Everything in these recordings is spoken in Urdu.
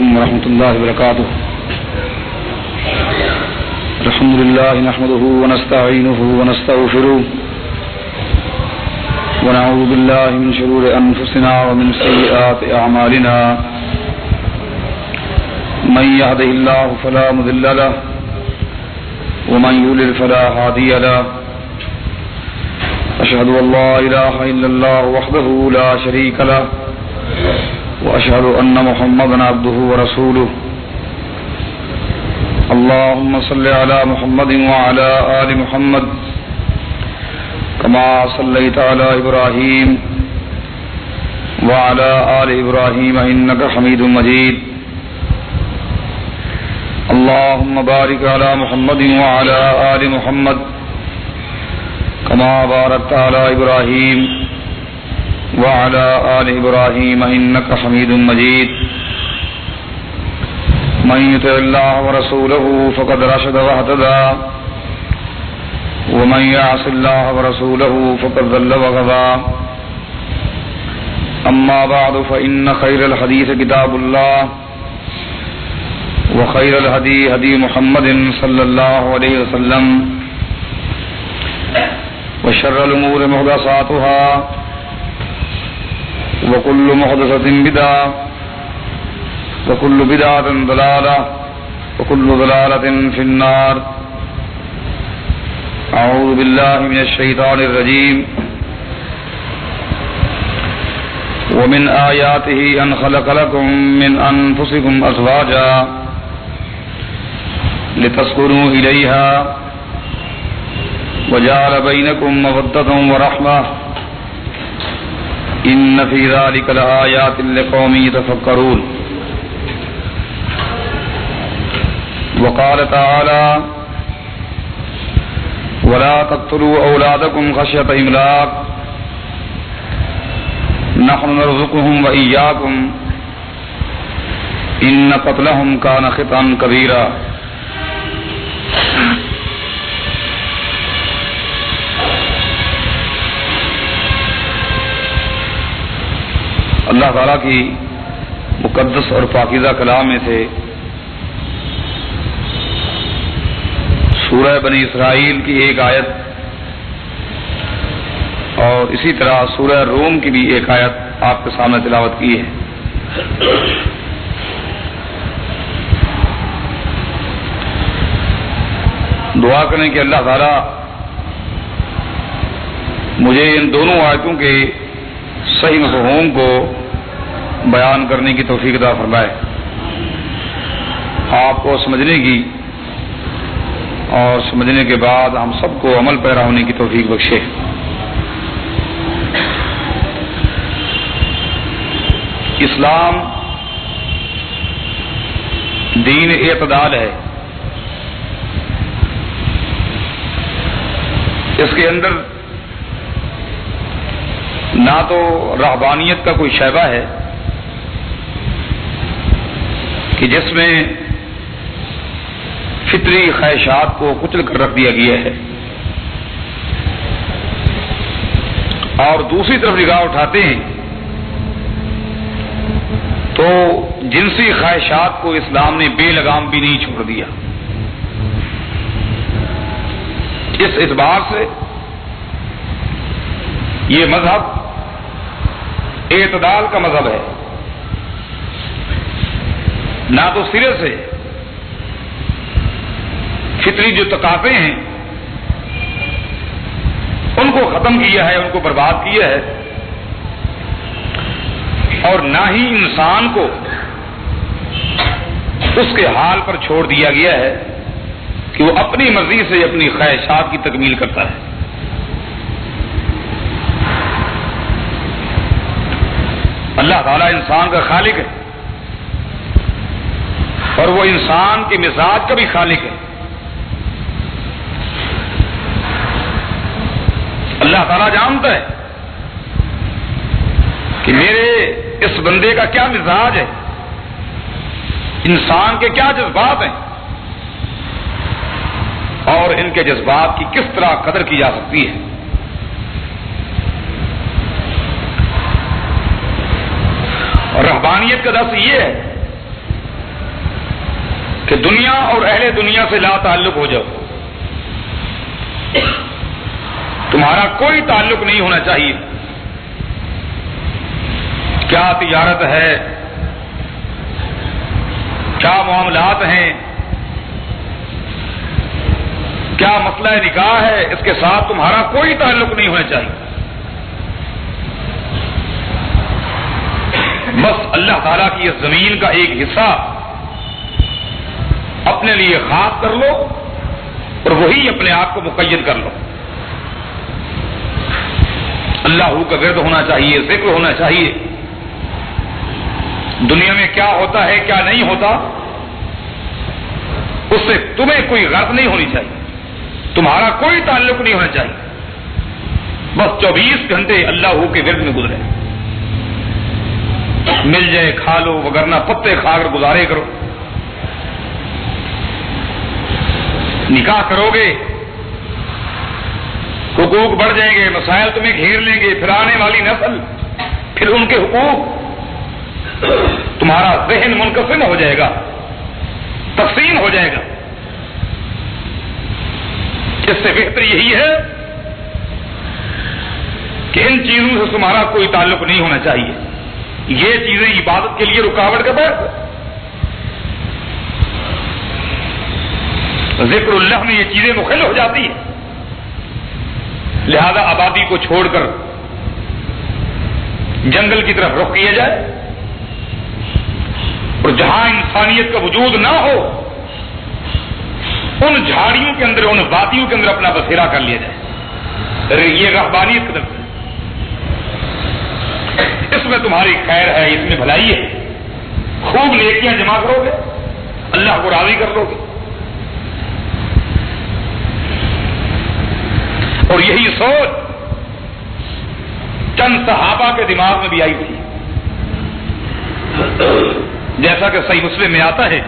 علیکم ورحمۃ اللہ وبرکاتہ. الحمد للہ نحمده ونستعینه ونستغفره ونعوذ باللہ من شرور انفسنا ومن سیئات اعمالنا من يهده الله فلا مضل له ومن يضلل فلا هادي له. أشهد أن لا إله إلا الله وحده لا شريك له وأشهد أن محمدا عبده ورسوله. اللهم صل على محمد وعلى آل محمد كما صليت على إبراهيم وعلى آل إبراهيم إنك حميد مجيد. اللهم بارك على محمد وعلى آل محمد كما باركت على إبراهيم وعلى آل إبراهيم إنك حميد مجيد. من يطع الله ورسوله فقد رشد واهتدى ومن يعص الله ورسوله فقد ضل وغوى. أما بعد فإن خير الحديث كتاب الله وخير الهدي هدي محمد صلى الله عليه وسلم وشر الأمور محدثاتها وكل محدثة بدعة وكل بدعة ضلالة وكل ضلالة في النار. أعوذ بالله من الشيطان الرجيم. ومن آياته أن خلق لكم من أنفسكم أزواجا لتسكنوا إليها وجعل بينكم مودة ورحمة إن في ذلك لآيات لقوم يتفكرون. وقال تعالى ولا تقتلوا أولادكم خشية إملاق نحن نرزقهم وإياكم إن قتلهم كان خطأ كبيرا. اللہ تعالیٰ کی مقدس اور پاکیزہ کلام میں سے سورہ بنی اسرائیل کی ایک آیت اور اسی طرح سورہ روم کی بھی ایک آیت آپ کے سامنے تلاوت کی ہے. دعا کریں کہ اللہ تعالیٰ مجھے ان دونوں آیتوں کے صحیح مفہوم کو بیان کرنے کی توفیق عطا فرمائے، آپ کو سمجھنے کی اور سمجھنے کے بعد ہم سب کو عمل پیرا ہونے کی توفیق بخشے. اسلام دین اعتدال ہے. اس کے اندر نہ تو رہبانیت کا کوئی شائبہ ہے کہ جس میں فطری خواہشات کو کچل کر رکھ دیا گیا ہے، اور دوسری طرف نگاہ اٹھاتے ہیں تو جنسی خواہشات کو اسلام نے بے لگام بھی نہیں چھوڑ دیا. اس اعتبار سے یہ مذہب اعتدال کا مذہب ہے. نہ تو سرے سے فطری جو تقاضے ہیں ان کو ختم کیا ہے، ان کو برباد کیا ہے، اور نہ ہی انسان کو اس کے حال پر چھوڑ دیا گیا ہے کہ وہ اپنی مرضی سے اپنی خواہشات کی تکمیل کرتا ہے. اللہ تعالیٰ انسان کا خالق ہے اور وہ انسان کے مزاج کا بھی خالق ہے. اللہ تعالیٰ جانتا ہے کہ میرے اس بندے کا کیا مزاج ہے، انسان کے کیا جذبات ہیں، اور ان کے جذبات کی کس طرح قدر کی جا سکتی ہے. اور رہبانیت کا درس یہ ہے کہ دنیا اور اہل دنیا سے لا تعلق ہو جاؤ، تمہارا کوئی تعلق نہیں ہونا چاہیے. کیا تجارت ہے، کیا معاملات ہیں، کیا مسئلہ نکاح ہے، اس کے ساتھ تمہارا کوئی تعلق نہیں ہونا چاہیے. بس اللہ تعالیٰ کی اس زمین کا ایک حصہ اپنے لیے خاص کر لو اور وہی اپنے آپ کو مقید کر لو. اللہ کا ورد ہونا چاہیے، ذکر ہونا چاہیے. دنیا میں کیا ہوتا ہے کیا نہیں ہوتا اس سے تمہیں کوئی غرض نہیں ہونی چاہیے، تمہارا کوئی تعلق نہیں ہونا چاہیے. بس 24 گھنٹے اللہ کے ورد میں گزرے، مل جائے کھا لو، وگرنہ پتے کھا کر گزارے کرو. نکاح کرو گے حقوق بڑھ جائیں گے، مسائل تمہیں گھیر لیں گے، پھر آنے والی نسل، پھر ان کے حقوق، تمہارا ذہن منقسم ہو جائے گا، تقسیم ہو جائے گا. اس سے بہتر یہی ہے کہ ان چیزوں سے تمہارا کوئی تعلق نہیں ہونا چاہیے. یہ چیزیں عبادت کے لیے رکاوٹ کا باعث ہے. ذکر اللہ میں یہ چیزیں مخل ہو جاتی ہیں. لہذا آبادی کو چھوڑ کر جنگل کی طرف رخ کیا جائے، اور جہاں انسانیت کا وجود نہ ہو ان جھاڑیوں کے اندر، ان وادیوں کے اندر اپنا بسیرا کر لیا جائے. یہ رہبانیت کی طرف، اس میں تمہاری خیر ہے، اس میں بھلائی ہے. خوب نیکیاں جمع کرو گے، اللہ کو راضی کر لو گے. اور یہی سوچ چند صحابہ کے دماغ میں بھی آئی تھی. جیسا کہ صحیح مسلم میں آتا ہے،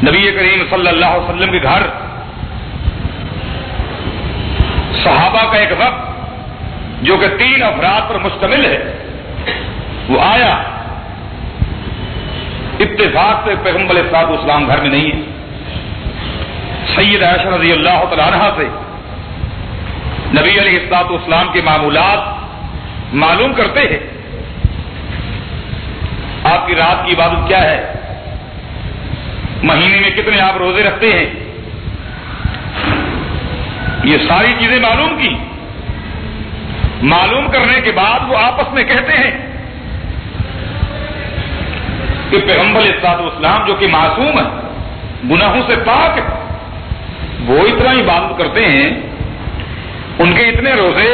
نبی کریم صلی اللہ علیہ وسلم کے گھر صحابہ کا ایک وقت جو کہ 3 افراد پر مشتمل ہے وہ آیا. اتفاق سے پیغمبر علیہ الصلوۃ والسلام گھر میں نہیں ہے. سید عائشہ رضی اللہ تعالی عنہا سے نبی علیہ الصلوۃ والسلام کے معمولات معلوم کرتے ہیں. آپ کی رات کی عبادت کیا ہے، مہینے میں کتنے آپ روزے رکھتے ہیں، یہ ساری چیزیں معلوم کی. معلوم کرنے کے بعد وہ آپس میں کہتے ہیں کہ پیغمبر علیہ الصلوۃ والسلام جو کہ معصوم ہے، گناہوں سے پاک ہے، وہ اتنا عبادت کرتے ہیں، ان کے اتنے روزے،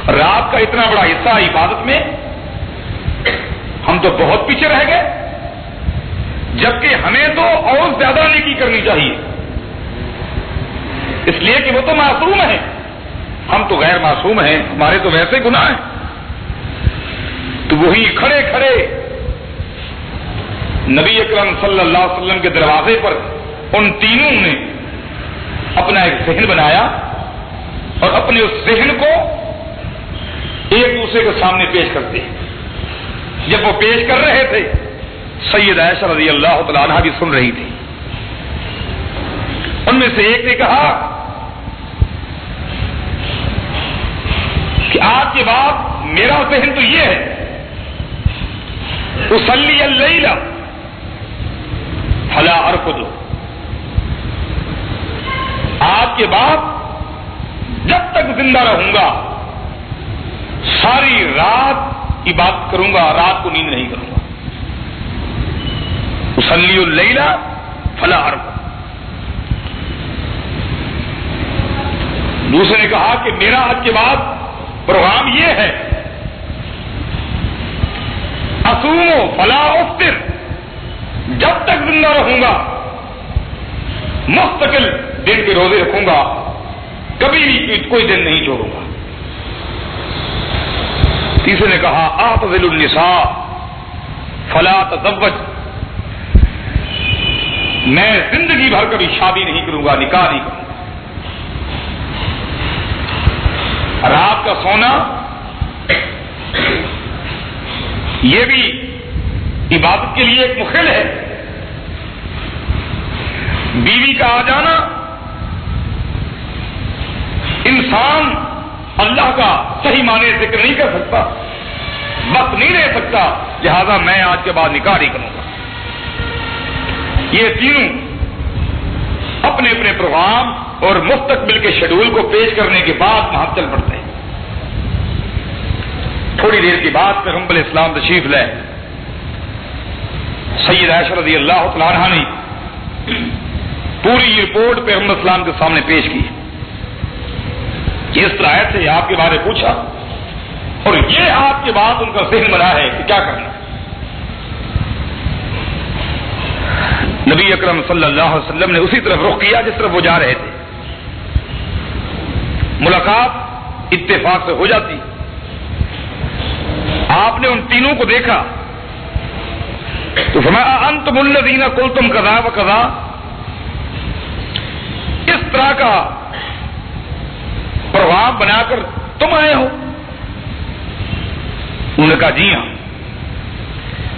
رات کا اتنا بڑا حصہ عبادت میں، ہم تو بہت پیچھے رہ گئے، جبکہ ہمیں تو اور زیادہ نیکی کرنی چاہیے، اس لیے کہ وہ تو معصوم ہیں، ہم تو غیر معصوم ہیں، ہمارے تو ویسے گناہ ہیں. تو وہی کھڑے کھڑے نبی اکرم صلی اللہ علیہ وسلم کے دروازے پر ان تینوں نے اپنا ایک ذہن بنایا اور اپنے اس ذہن کو ایک دوسرے کے سامنے پیش کرتے ہیں. جب وہ پیش کر رہے تھے سید عائشہ رضی اللہ تعالی عنہا بھی سن رہی تھی. ان میں سے ایک نے کہا کہ آج کے بعد میرا ذہن تو یہ ہے، اصلی اللیل فلا ارقد، آج کے بعد جب تک زندہ رہوں گا ساری رات عبادت کروں گا، رات کو نیند نہیں کروں گا. اصلی اللیل فلا ارقد. دوسرے نے کہا کہ میرا آج کے بعد پروگرام یہ ہے، اصوم فلا افطر، جب تک زندہ رہوں گا مستقل دن کے روزے رکھوں گا، کبھی بھی کوئی دن نہیں چھوڑوں گا. تیسرے نے کہا اعتزل النساء فلا تزوج، میں زندگی بھر کبھی شادی نہیں کروں گا، نکاح نہیں کروں گا. رات کا سونا یہ بھی عبادت کے لیے ایک مخل ہے. بیوی کا آ جانا انسان اللہ کا صحیح معنی ذکر نہیں کر سکتا، وقت نہیں رہ سکتا، لہذا میں آج کے بعد نکاح نہیں کروں گا۔ یہ تینوں اپنے اپنے پروگرام اور مستقبل کے شیڈول کو پیش کرنے کے بعد وہاں چل پڑتے ہیں۔ تھوڑی دیر کے بعد پیغمبر اسلام تشریف لائے، سید عائشہ رضی اللہ تعالیٰ عنہ نے پوری رپورٹ پیغمبر اسلام کے سامنے پیش کی۔ اس طرح سے آپ کے بارے پوچھا اور یہ آپ کے بعد ان کا ذہن بنا ہے کہ کیا کرنا ہے۔ نبی اکرم صلی اللہ علیہ وسلم نے اسی طرف رخ کیا جس طرف وہ جا رہے تھے۔ ملاقات اتفاق سے ہو جاتی، آپ نے ان تینوں کو دیکھا تو فرمایا انتم الذین قلتم کذا و کذا، اس طرح کا پروگرام بنا کر تم آئے ہو؟ انہوں نے کہا جی ہاں،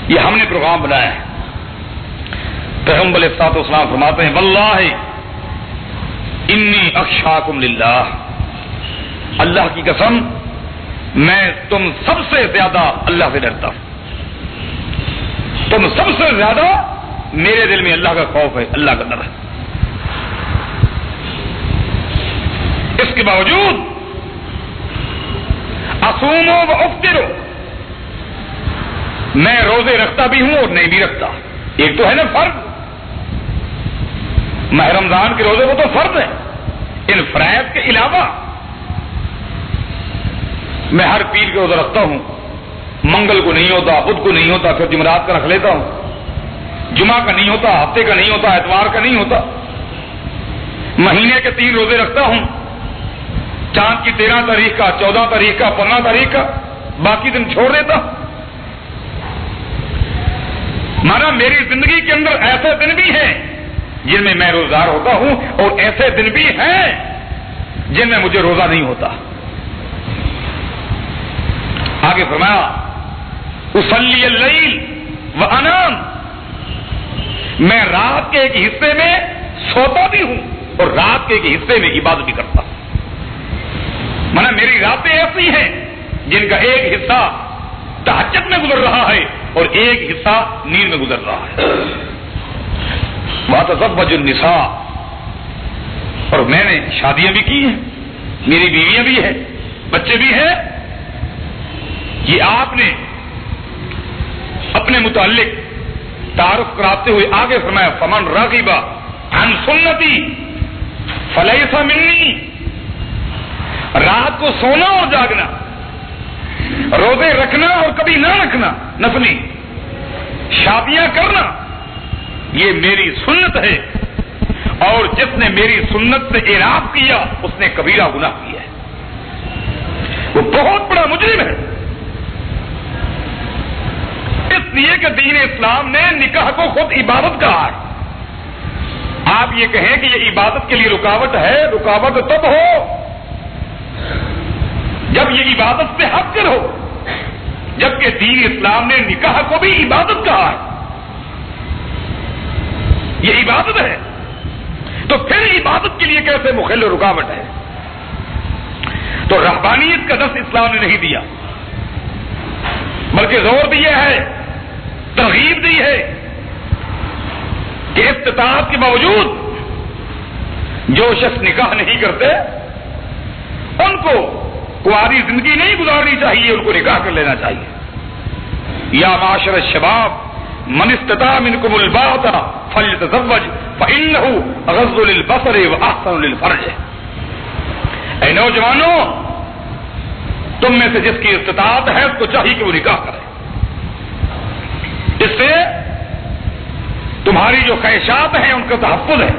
یہ ہم نے پروگرام بنایا ہے۔ پیغمبر علیہ الصلوۃ والسلام فرماتے ہیں واللہ انی اخشاکم للہ، اللہ کی قسم میں تم سب سے زیادہ اللہ سے ڈرتا ہوں، تم سب سے زیادہ میرے دل میں اللہ کا خوف ہے، اللہ کا ڈر ہے۔ اس کے باوجود اصوم و افطر، میں روزے رکھتا بھی ہوں اور نہیں بھی رکھتا۔ ایک تو ہے نا فرض، ماہ رمضان کے روزے وہ تو فرض ہیں، ان فرائض کے علاوہ میں ہر پیر کے روزہ رکھتا ہوں، منگل کو نہیں ہوتا، بدھ کو نہیں ہوتا، پھر جمعرات کا رکھ لیتا ہوں، جمعہ کا نہیں ہوتا، ہفتے کا نہیں ہوتا، اتوار کا نہیں ہوتا، مہینے کے 3 روزے رکھتا ہوں، چاند کی 13 تاریخ کا، 14 تاریخ کا، 15 تاریخ کا، باقی دن چھوڑ دیتا۔ مانا میری زندگی کے اندر ایسے دن بھی ہیں جن میں میں روزدار ہوتا ہوں اور ایسے دن بھی ہیں جن میں مجھے روزہ نہیں ہوتا۔ آگے فرمایا اصلی اللیل وانام، میں رات کے ایک حصے میں سوتا بھی ہوں اور رات کے ایک حصے میں عبادت بھی کرتا ہوں۔ مانا میری راتیں ایسی ہیں جن کا ایک حصہ تہجد میں گزر رہا ہے اور ایک حصہ نیند میں گزر رہا ہے۔ وَتَزَوَّجُ النِّسَاءَ، اور میں نے شادیاں بھی کی ہیں، میری بیویاں بھی ہیں، بچے بھی ہیں۔ یہ آپ نے اپنے متعلق تعارف کراتے ہوئے آگے فرمایا فَمَنْ رَغِبَ عَنْ سُنَّتِي فَلَيْسَ مِنِّي، رات کو سونا اور جاگنا، روزے رکھنا اور کبھی نہ رکھنا، نفلی شادیاں کرنا، یہ میری سنت ہے، اور جس نے میری سنت سے اعراض کیا اس نے کبیرہ گناہ کیا ہے، وہ بہت بڑا مجرم ہے۔ اس لیے کہ دین اسلام نے نکاح کو خود عبادت کہا ہے۔ آپ یہ کہیں کہ یہ عبادت کے لیے رکاوٹ ہے، رکاوٹ تب ہو جب یہ عبادت سے ہٹ کر ہو، جبکہ دین اسلام نے نکاح کو بھی عبادت کہا ہے، یہ عبادت ہے، تو پھر عبادت کے لیے کیسے مخل و رکاوٹ ہے؟ تو رہبانیت کا درس اسلام نے نہیں دیا، بلکہ زور دیا ہے، ترغیب دی ہے کہ استطاعت کے باوجود جو شخص نکاح نہیں کرتے ان کو کنواری زندگی نہیں گزارنی چاہیے، ان کو نکاح کر لینا چاہیے۔ یا معاشر الشباب من استطاع منکم الباءۃ فلیتزوج فانہ اغض للبصر واحسن للفرج، اے نوجوانوں تم میں سے جس کی استطاعت ہے اس کو چاہیے کہ وہ نکاح کرے، اس سے تمہاری جو خواہشات ہیں ان کا تحفظ ہے،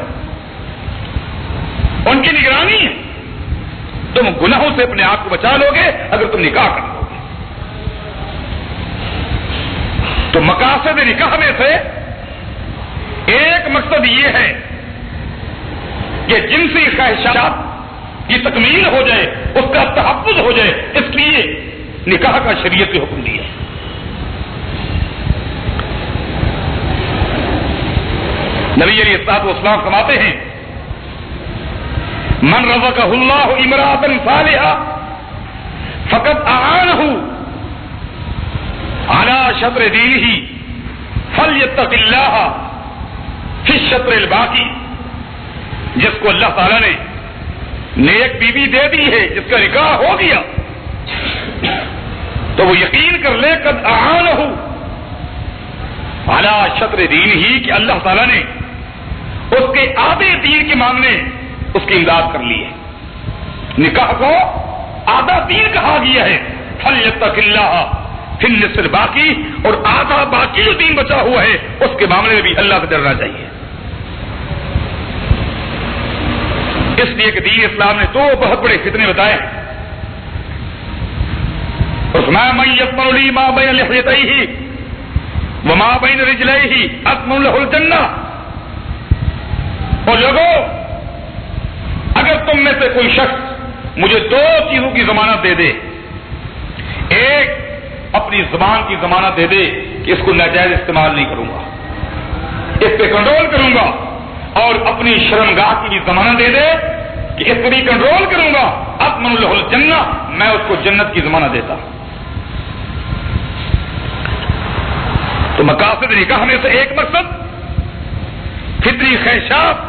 ان کی نگرانی ہے، تم گناہوں سے اپنے آپ کو بچا لو گے اگر تم نکاح کر لو گے۔ تو مقاصد نکاح میں سے ایک مقصد یہ ہے کہ جنسی خواہشات کی تکمیل ہو جائے، اس کا تحفظ ہو جائے، اس لیے نکاح کا شریعت نے حکم دیا ہے۔ نبی علیہ الصلوۃ والسلام فرماتے ہیں من رزقہ اللہ امرأۃ صالحہ فقد اعانہ علی شطر دینہ فلیتق اللہ فی الشطر الباقی. جس کو اللہ تعالیٰ نے نیک بیوی دے دی ہے، جس کا نکاح ہو گیا، تو وہ یقین کر لے قد اعانہ علی شطر دینہ کہ اللہ تعالیٰ نے اس کے آدھے دین کے معاملے اس کی امداد کر لی ہے. نکاح کو آدھا دین کہا گیا ہے، فلیتق اللہ فی النصف الباقی، اور آدھا باقی جو دین بچا ہوا ہے اس کے معاملے میں بھی اللہ سے ڈرنا چاہیے. اس لیے کہ دین اسلام نے دو بہت بڑے فتنے بتائے. فرمایا من یضمن لی ما بین لحیتیہ وما بین رجلیہ اضمن لہ الجنہ. اور لوگوں، اگر تم میں سے کوئی شخص مجھے دو چیزوں کی ضمانت دے دے، ایک اپنی زبان کی ضمانت دے دے کہ اس کو ناجائز استعمال نہیں کروں گا، اس پہ کنٹرول کروں گا، اور اپنی شرمگاہ کی بھی ضمانت دے دے کہ اس پہ بھی کنٹرول کروں گا، اضمن لہ الجنہ، میں اس کو جنت کی ضمانت دیتا ہوں. تو مقاصد نکاح میں سے ایک مقصد فطری خواہشات،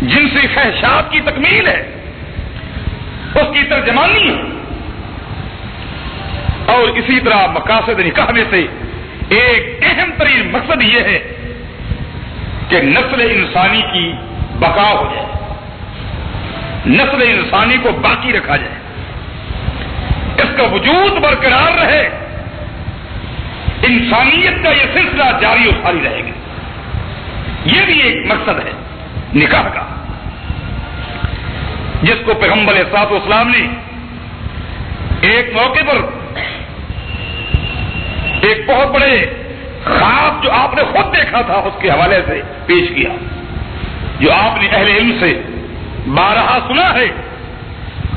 جنسی خواہشات کی تکمیل ہے، اس کی ترجمانی ہے. اور اسی طرح مقاصد نکاح میں سے ایک اہم ترین مقصد یہ ہے کہ نسل انسانی کی بقا ہو جائے، نسل انسانی کو باقی رکھا جائے، اس کا وجود برقرار رہے، انسانیت کا یہ سلسلہ جاری و ساری رہے گا. یہ بھی ایک مقصد ہے نکاح کا، جس کو پیغمبر علیہ الصلوۃ والسلام نے ایک موقع پر ایک بہت بڑے خواب جو آپ نے خود دیکھا تھا اس کے حوالے سے پیش کیا، جو آپ نے اہل علم سے بارہا سنا ہے.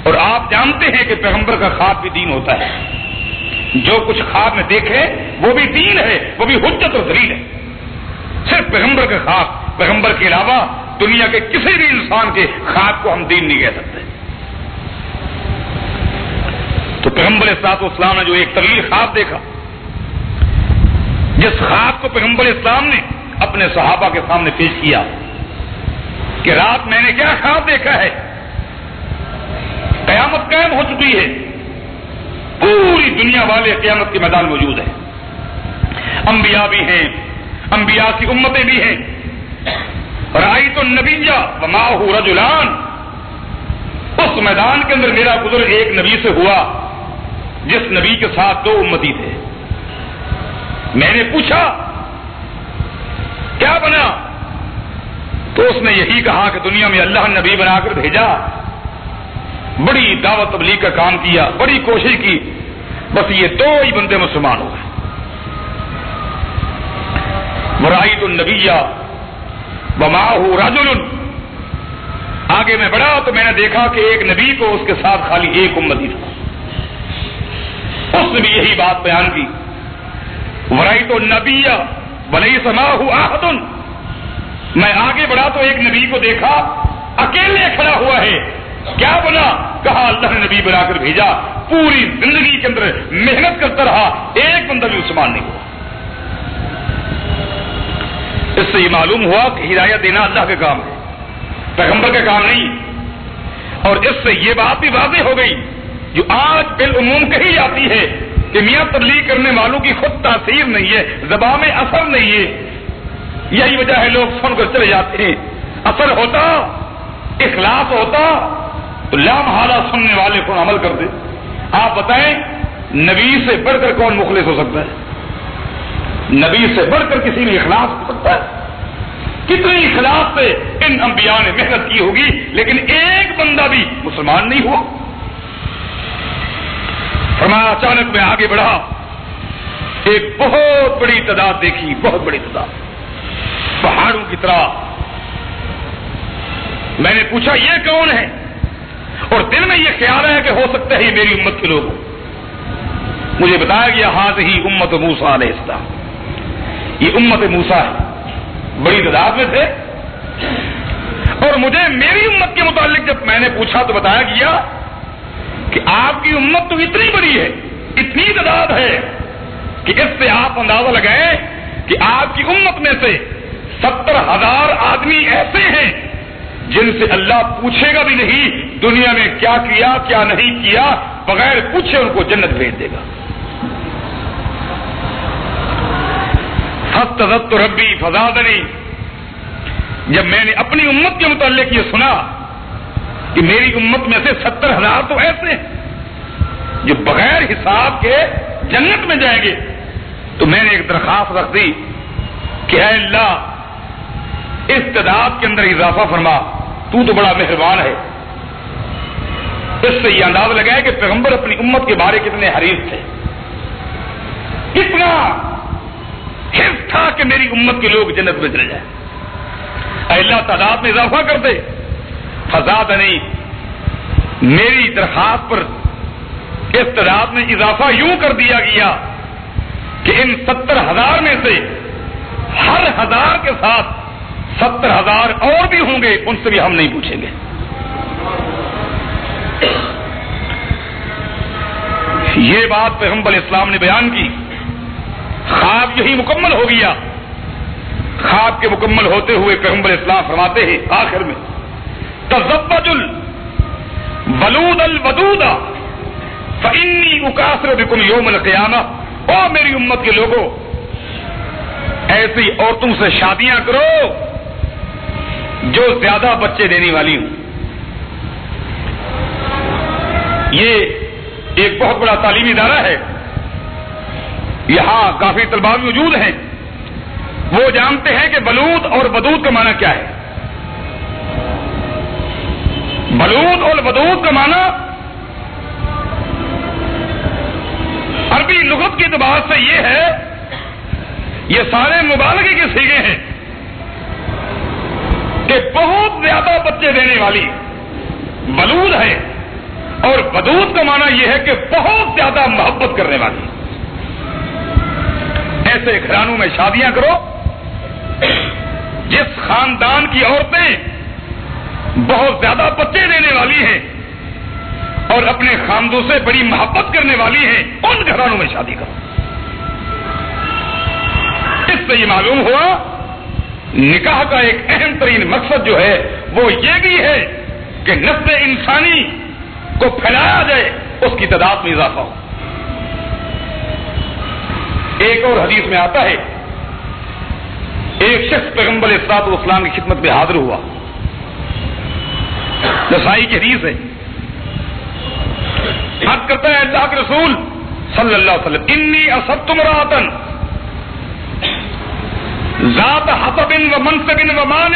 اور آپ جانتے ہیں کہ پیغمبر کا خواب بھی دین ہوتا ہے. جو کچھ خواب میں دیکھے وہ بھی دین ہے، وہ بھی حجت اور دلیل ہے. صرف پیغمبر کا خواب، پیغمبر کے علاوہ دنیا کے کسی بھی انسان کے خواب کو ہم دین نہیں کہہ سکتے. تو پیغمبر صلی اللہ علیہ وسلم نے جو ایک طویل خواب دیکھا، جس خواب کو پیغمبر اسلام نے اپنے صحابہ کے سامنے پیش کیا کہ رات میں نے کیا خواب دیکھا ہے، قیامت قائم ہو چکی ہے، پوری دنیا والے قیامت کے میدان موجود ہیں، انبیاء بھی ہیں، انبیاء کی امتیں بھی ہیں. رأیت النبی ومعہ رجلان، اس میدان کے اندر میرا گزر ایک نبی سے ہوا جس نبی کے ساتھ دو امتی تھے. میں نے پوچھا کیا بنا، تو اس نے یہی کہا کہ دنیا میں اللہ نے نبی بنا کر بھیجا، بڑی دعوت تبلیغ کا کام کیا، بڑی کوشش کی، بس یہ دو ہی بندے مسلمان ہو گئے. ورأیت النبی ومعہ رجل، آگے میں بڑھا تو میں نے دیکھا کہ ایک نبی کو اس کے ساتھ خالی ایک امتی تھا. اس نے بھی یہی بات بیان کی. ورأیت النبی ولیس معہ احد، میں آگے بڑھا تو ایک نبی کو دیکھا اکیلے کھڑا ہوا ہے. کیا بنا، کہا اللہ نے نبی بنا کر بھیجا، پوری زندگی کے اندر محنت کرتا رہا، ایک بندہ بھی مسلمان نہیں ہوا. اس سے یہ معلوم ہوا کہ ہدایت دینا اللہ کا کام ہے، پیغمبر کا کام نہیں. اور اس سے یہ بات بھی واضح ہو گئی جو آج بالعموم کہی جاتی ہے کہ میاں تبلیغ کرنے والوں کی خود تاثیر نہیں ہے، زبان میں اثر نہیں ہے. یہی وجہ ہے لوگ سن کر چلے جاتے ہیں. اثر ہوتا، اخلاص ہوتا تو لامحالہ سننے والے کو عمل کر دے. آپ بتائیں نبی سے بڑھ کر کون مخلص ہو سکتا ہے؟ نبی سے بڑھ کر کسی میں اخلاص ہو سکتا ہے؟ کتنی اخلاص سے ان انبیاء نے محنت کی ہوگی، لیکن ایک بندہ بھی مسلمان نہیں ہوا. فرمایا اچانک میں آگے بڑھا، ایک بہت بڑی تعداد دیکھی، بہت بڑی تعداد، پہاڑوں کی طرح. میں نے پوچھا یہ کون ہے، اور دل میں یہ خیال ہے کہ ہو سکتا ہے یہ میری امت کے لوگ. مجھے بتایا گیا ہاذہ امت موسیٰ علیہ السلام، یہ امت موسیٰ ہے. بڑی تعداد میں تھے. اور مجھے میری امت کے متعلق جب میں نے پوچھا تو بتایا گیا کہ آپ کی امت تو اتنی بڑی ہے, اتنی تعداد ہے کہ اس سے آپ اندازہ لگائیں کہ آپ کی امت میں سے 70,000 آدمی ایسے ہیں جن سے اللہ پوچھے گا بھی نہیں دنیا میں کیا کیا کیا نہیں کیا, بغیر پوچھے ان کو جنت بھیج دے گا. فاستزدت ربی فزادنی, جب میں نے اپنی امت کے متعلق یہ سنا کہ میری امت میں سے 70,000 تو ایسے ہیں جو بغیر حساب کے جنت میں جائیں گے, تو میں نے ایک درخواست رکھ دی کہ اے اللہ اس تعداد کے اندر اضافہ فرما, تو بڑا مہربان ہے. اس سے یہ اندازہ لگا ہے کہ پیغمبر اپنی امت کے بارے کتنے حریص تھے, کتنا حرص تھا کہ میری امت کے لوگ جنت میں چلے جائیں. اے اللہ تعداد میں اضافہ کر دے. فزادنی, میری درخواست پر اس تعداد میں اضافہ یوں کر دیا گیا کہ ان 70,000 میں سے ہر 1000 کے ساتھ 70,000 اور بھی ہوں گے, ان سے بھی ہم نہیں پوچھیں گے. یہ بات پیغمبر اسلام نے بیان کی. خواب یہی مکمل ہو گیا. خواب کے مکمل ہوتے ہوئے پیغمبر اسلام فرماتے ہیں آخر میں تزوج الولود الودود فانی اکاثر بکم یوم القیامہ. او میری امت کے لوگوں, ایسی عورتوں سے شادیاں کرو جو زیادہ بچے دینے والی ہوں. یہ ایک بہت بڑا تعلیمی ادارہ ہے, یہاں کافی طلباء موجود ہیں, وہ جانتے ہیں کہ بلود اور ودود کا معنی کیا ہے. بلود اور ودود کا معنی عربی لغت کے اعتبار سے یہ ہے, یہ سارے مبالغے کے صیغے ہیں کہ بہت زیادہ بچے دینے والی بلود ہے, اور ودود کا معنی یہ ہے کہ بہت زیادہ محبت کرنے والی. ایسے گھرانوں میں شادیاں کرو جس خاندان کی عورتیں بہت زیادہ بچے دینے والی ہیں اور اپنے خاندوں سے بڑی محبت کرنے والی ہیں, ان گھرانوں میں شادی کرو. اس سے یہ معلوم ہوا نکاح کا ایک اہم ترین مقصد جو ہے وہ یہ بھی ہے کہ نسل انسانی کو پھیلایا جائے, اس کی تعداد میں اضافہ ہو. ایک اور حدیث میں آتا ہے ایک شخص پیغمبر اسلام والسلام کی خدمت میں حاضر ہوا, نسائی کی حدیث ہے. حد کرتا ہے اللہ کے رسول صلی اللہ علیہ وسلم انی اصبت امرأۃ ذات حسب و منصب و مان.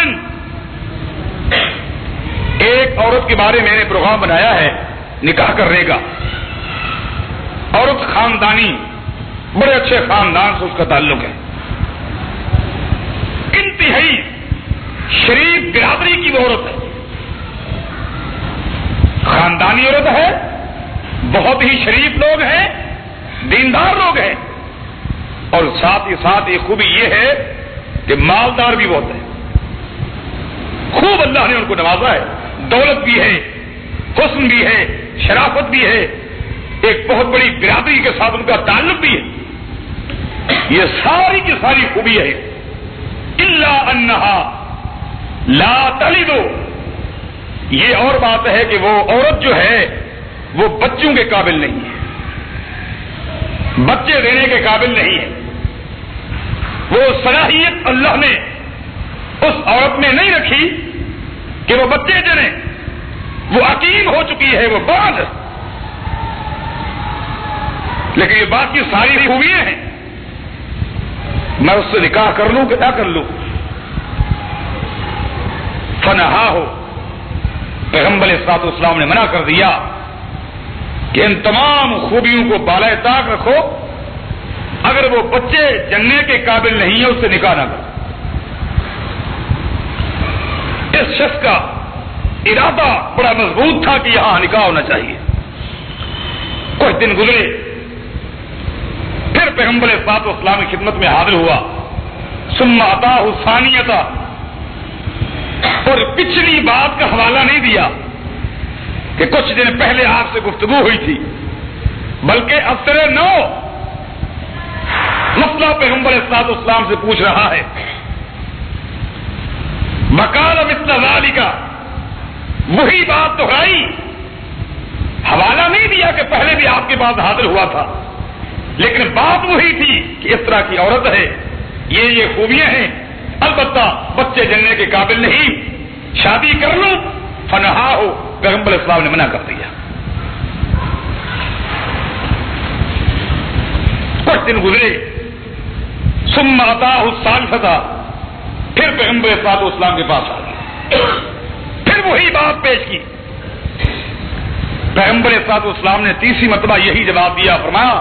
ایک عورت کے بارے میں نے پروگرام بنایا ہے نکاح کرنے کا. عورت خاندانی, بڑے اچھے خاندان سے اس کا تعلق ہے, انتہائی شریف برادری کی وہ عورت ہے, خاندانی عورت ہے, بہت ہی شریف لوگ ہیں, دیندار لوگ ہیں, اور ساتھ ہی ساتھ ایک خوبی یہ ہے کہ مالدار بھی بہت ہے. خوب اللہ نے ان کو نوازا ہے, دولت بھی ہے, حسن بھی ہے, شرافت بھی ہے, ایک بہت بڑی برادری کے ساتھ ان کا تعلق بھی ہے. یہ ساری کی ساری خوبی ہے. الا انہا لا تلد, یہ اور بات ہے کہ وہ عورت جو ہے وہ بچوں کے قابل نہیں ہے, بچے دینے کے قابل نہیں ہے. وہ صلاحیت اللہ نے اس عورت میں نہیں رکھی کہ وہ بچے جنے, وہ عقیم ہو چکی ہے, وہ باز. لیکن یہ باقی ساری خوبیاں ہیں, میں اس سے نکاح کر لوں کہ نہ کر لوں. فنہا ہو, پیغمبر اسلام والسلام نے منع کر دیا کہ ان تمام خوبیوں کو بالائے طاق رکھو, اگر وہ بچے جننے کے قابل نہیں ہے اس سے نکاح نہ کرو. اس شخص کا ارادہ بڑا مضبوط تھا کہ یہاں نکاح ہونا چاہیے. کچھ دن گزرے, پھر پیغمبر اسلام کی خدمت میں حاضر ہوا ثم اتاه ثانیۃ، اور پچھلی بات کا حوالہ نہیں دیا کہ کچھ دن پہلے آپ سے گفتگو ہوئی تھی، بلکہ اثر نو مسئلہ پیغمبر اسلام اسلام سے پوچھ رہا ہے. وقال مثل ذلک، وہی بات دہرائی، حوالہ نہیں دیا کہ پہلے بھی آپ کے پاس حاضر ہوا تھا، لیکن بات وہی تھی کہ اس طرح کی عورت ہے، یہ خوبیاں ہیں، البتہ بچے جننے کے قابل نہیں، شادی کر لو فنہا ہو، پیغمبر اسلام نے منع کر دیا. کچھ دن گزرے، ثم اتاه الثالثۃ، پھر پیغمبر اسلام کے پاس آ گئے، پھر وہی بات پیش کی. پیغمبر اسلام نے تیسری مرتبہ یہی جواب دیا، فرمایا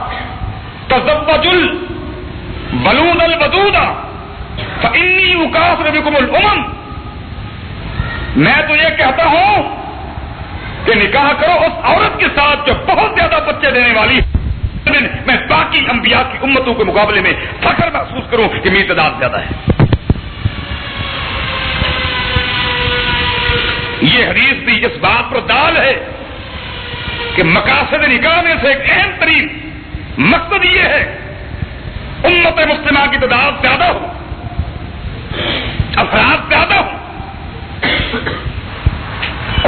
تزوج الولود الودود فانی اکافر بکم الامم، میں تو یہ کہتا ہوں کہ نکاح کرو اس عورت کے ساتھ جو بہت زیادہ بچے دینے والی ہے، میں باقی انبیاء کی امتوں کے مقابلے میں فخر محسوس کروں کہ میری تعداد زیادہ ہے. یہ حدیث بھی اس بات پر دال ہے کہ مقاصد نکاح میں سے ایک اہم ترین مقصد یہ ہے امت مسلمہ کی تعداد زیادہ ہو، افراد زیادہ ہو،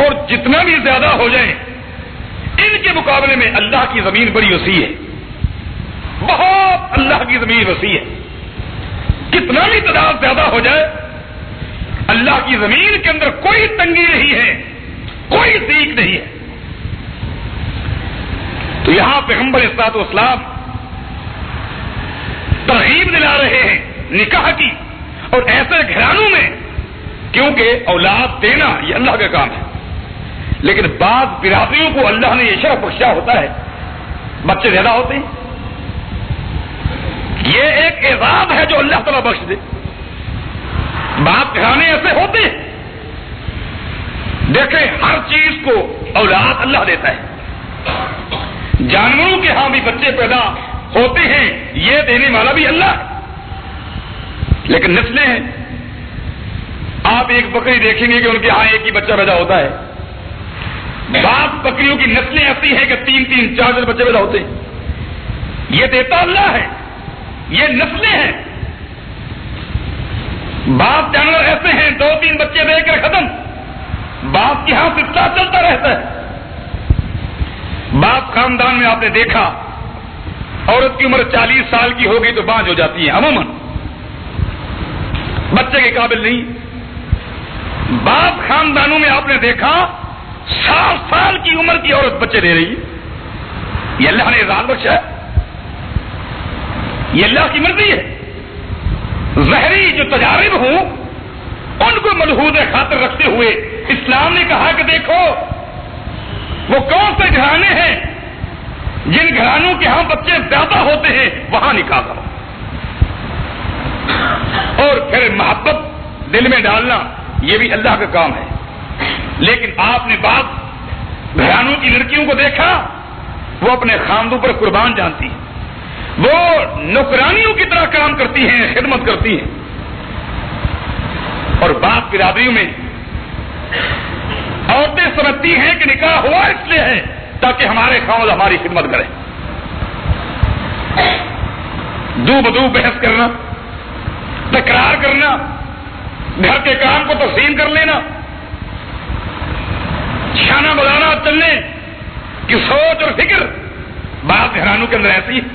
اور جتنا بھی زیادہ ہو جائے ان کے مقابلے میں اللہ کی زمین بڑی وسیع ہے، بہت اللہ کی زمین وسیع ہے. کتنا بھی تعداد زیادہ ہو جائے اللہ کی زمین کے اندر کوئی تنگی نہیں ہے، کوئی سیکھ نہیں ہے. تو یہاں پیغمبر اسلام ترغیب دلا رہے ہیں نکاح کی، اور ایسے گھرانوں میں، کیونکہ اولاد دینا یہ اللہ کا کام ہے، لیکن بعض برادریوں کو اللہ نے یہ شرف بخشا ہوتا ہے بچے زیادہ ہوتے ہیں. یہ ایک اعزاز ہے جو اللہ تعالیٰ بخش دے. بعض گھرانے ایسے ہوتے ہیں، دیکھیں ہر چیز کو اولاد اللہ دیتا ہے، جانوروں کے ہاں بھی بچے پیدا ہوتے ہیں، یہ دینے والا بھی اللہ ہے، لیکن نسلیں ہیں. آپ ایک بکری دیکھیں گے کہ ان کے ہاں ایک ہی بچہ پیدا ہوتا ہے. بعض بکریوں کی نسلیں ایسی ہیں کہ 3-3 4 بچے پیدا ہوتے ہیں. یہ دیتا اللہ ہے، یہ نسلیں ہیں. بعض جانور ایسے ہیں 2-3 بچے دے کر ختم، بعض کے ہاں سلسلہ چلتا رہتا ہے. بعض خاندان میں آپ نے دیکھا عورت کی عمر 40 سال کی ہوگی تو بانجھ ہو جاتی ہے، عموماً بچے کے قابل نہیں. بعض خاندانوں میں آپ نے دیکھا 60 سال کی عمر کی عورت بچے دے رہی ہے. یہ اللہ نے اعزاز بخشا ہے، یہ اللہ کی مرضی ہے. ظاہری جو تجارب ہوں ان کو ملحوظ خاطر رکھتے ہوئے اسلام نے کہا کہ دیکھو وہ کون سے گھرانے ہیں جن گھرانوں کے ہاں بچے زیادہ ہوتے ہیں وہاں نکاح کرو، اور پھر محبت دل میں ڈالنا یہ بھی اللہ کا کام ہے. لیکن آپ نے بعض گھرانوں کی لڑکیوں کو دیکھا وہ اپنے خاندوں پر قربان جانتی ہیں، وہ نوکرانیوں کی طرح کام کرتی ہیں، خدمت کرتی ہیں. اور بعض برادریوں میں عورتیں سمجھتی ہیں کہ نکاح ہوا اس لیے ہے تاکہ ہمارے خاوند ہماری خدمت کریں. دو بدو بحث کرنا، تکرار کرنا، گھر کے کام کو تقسیم کر لینا، شانہ بجانا چلنے کی سوچ اور فکر بعض گھرانوں کے اندر ایسی ہے.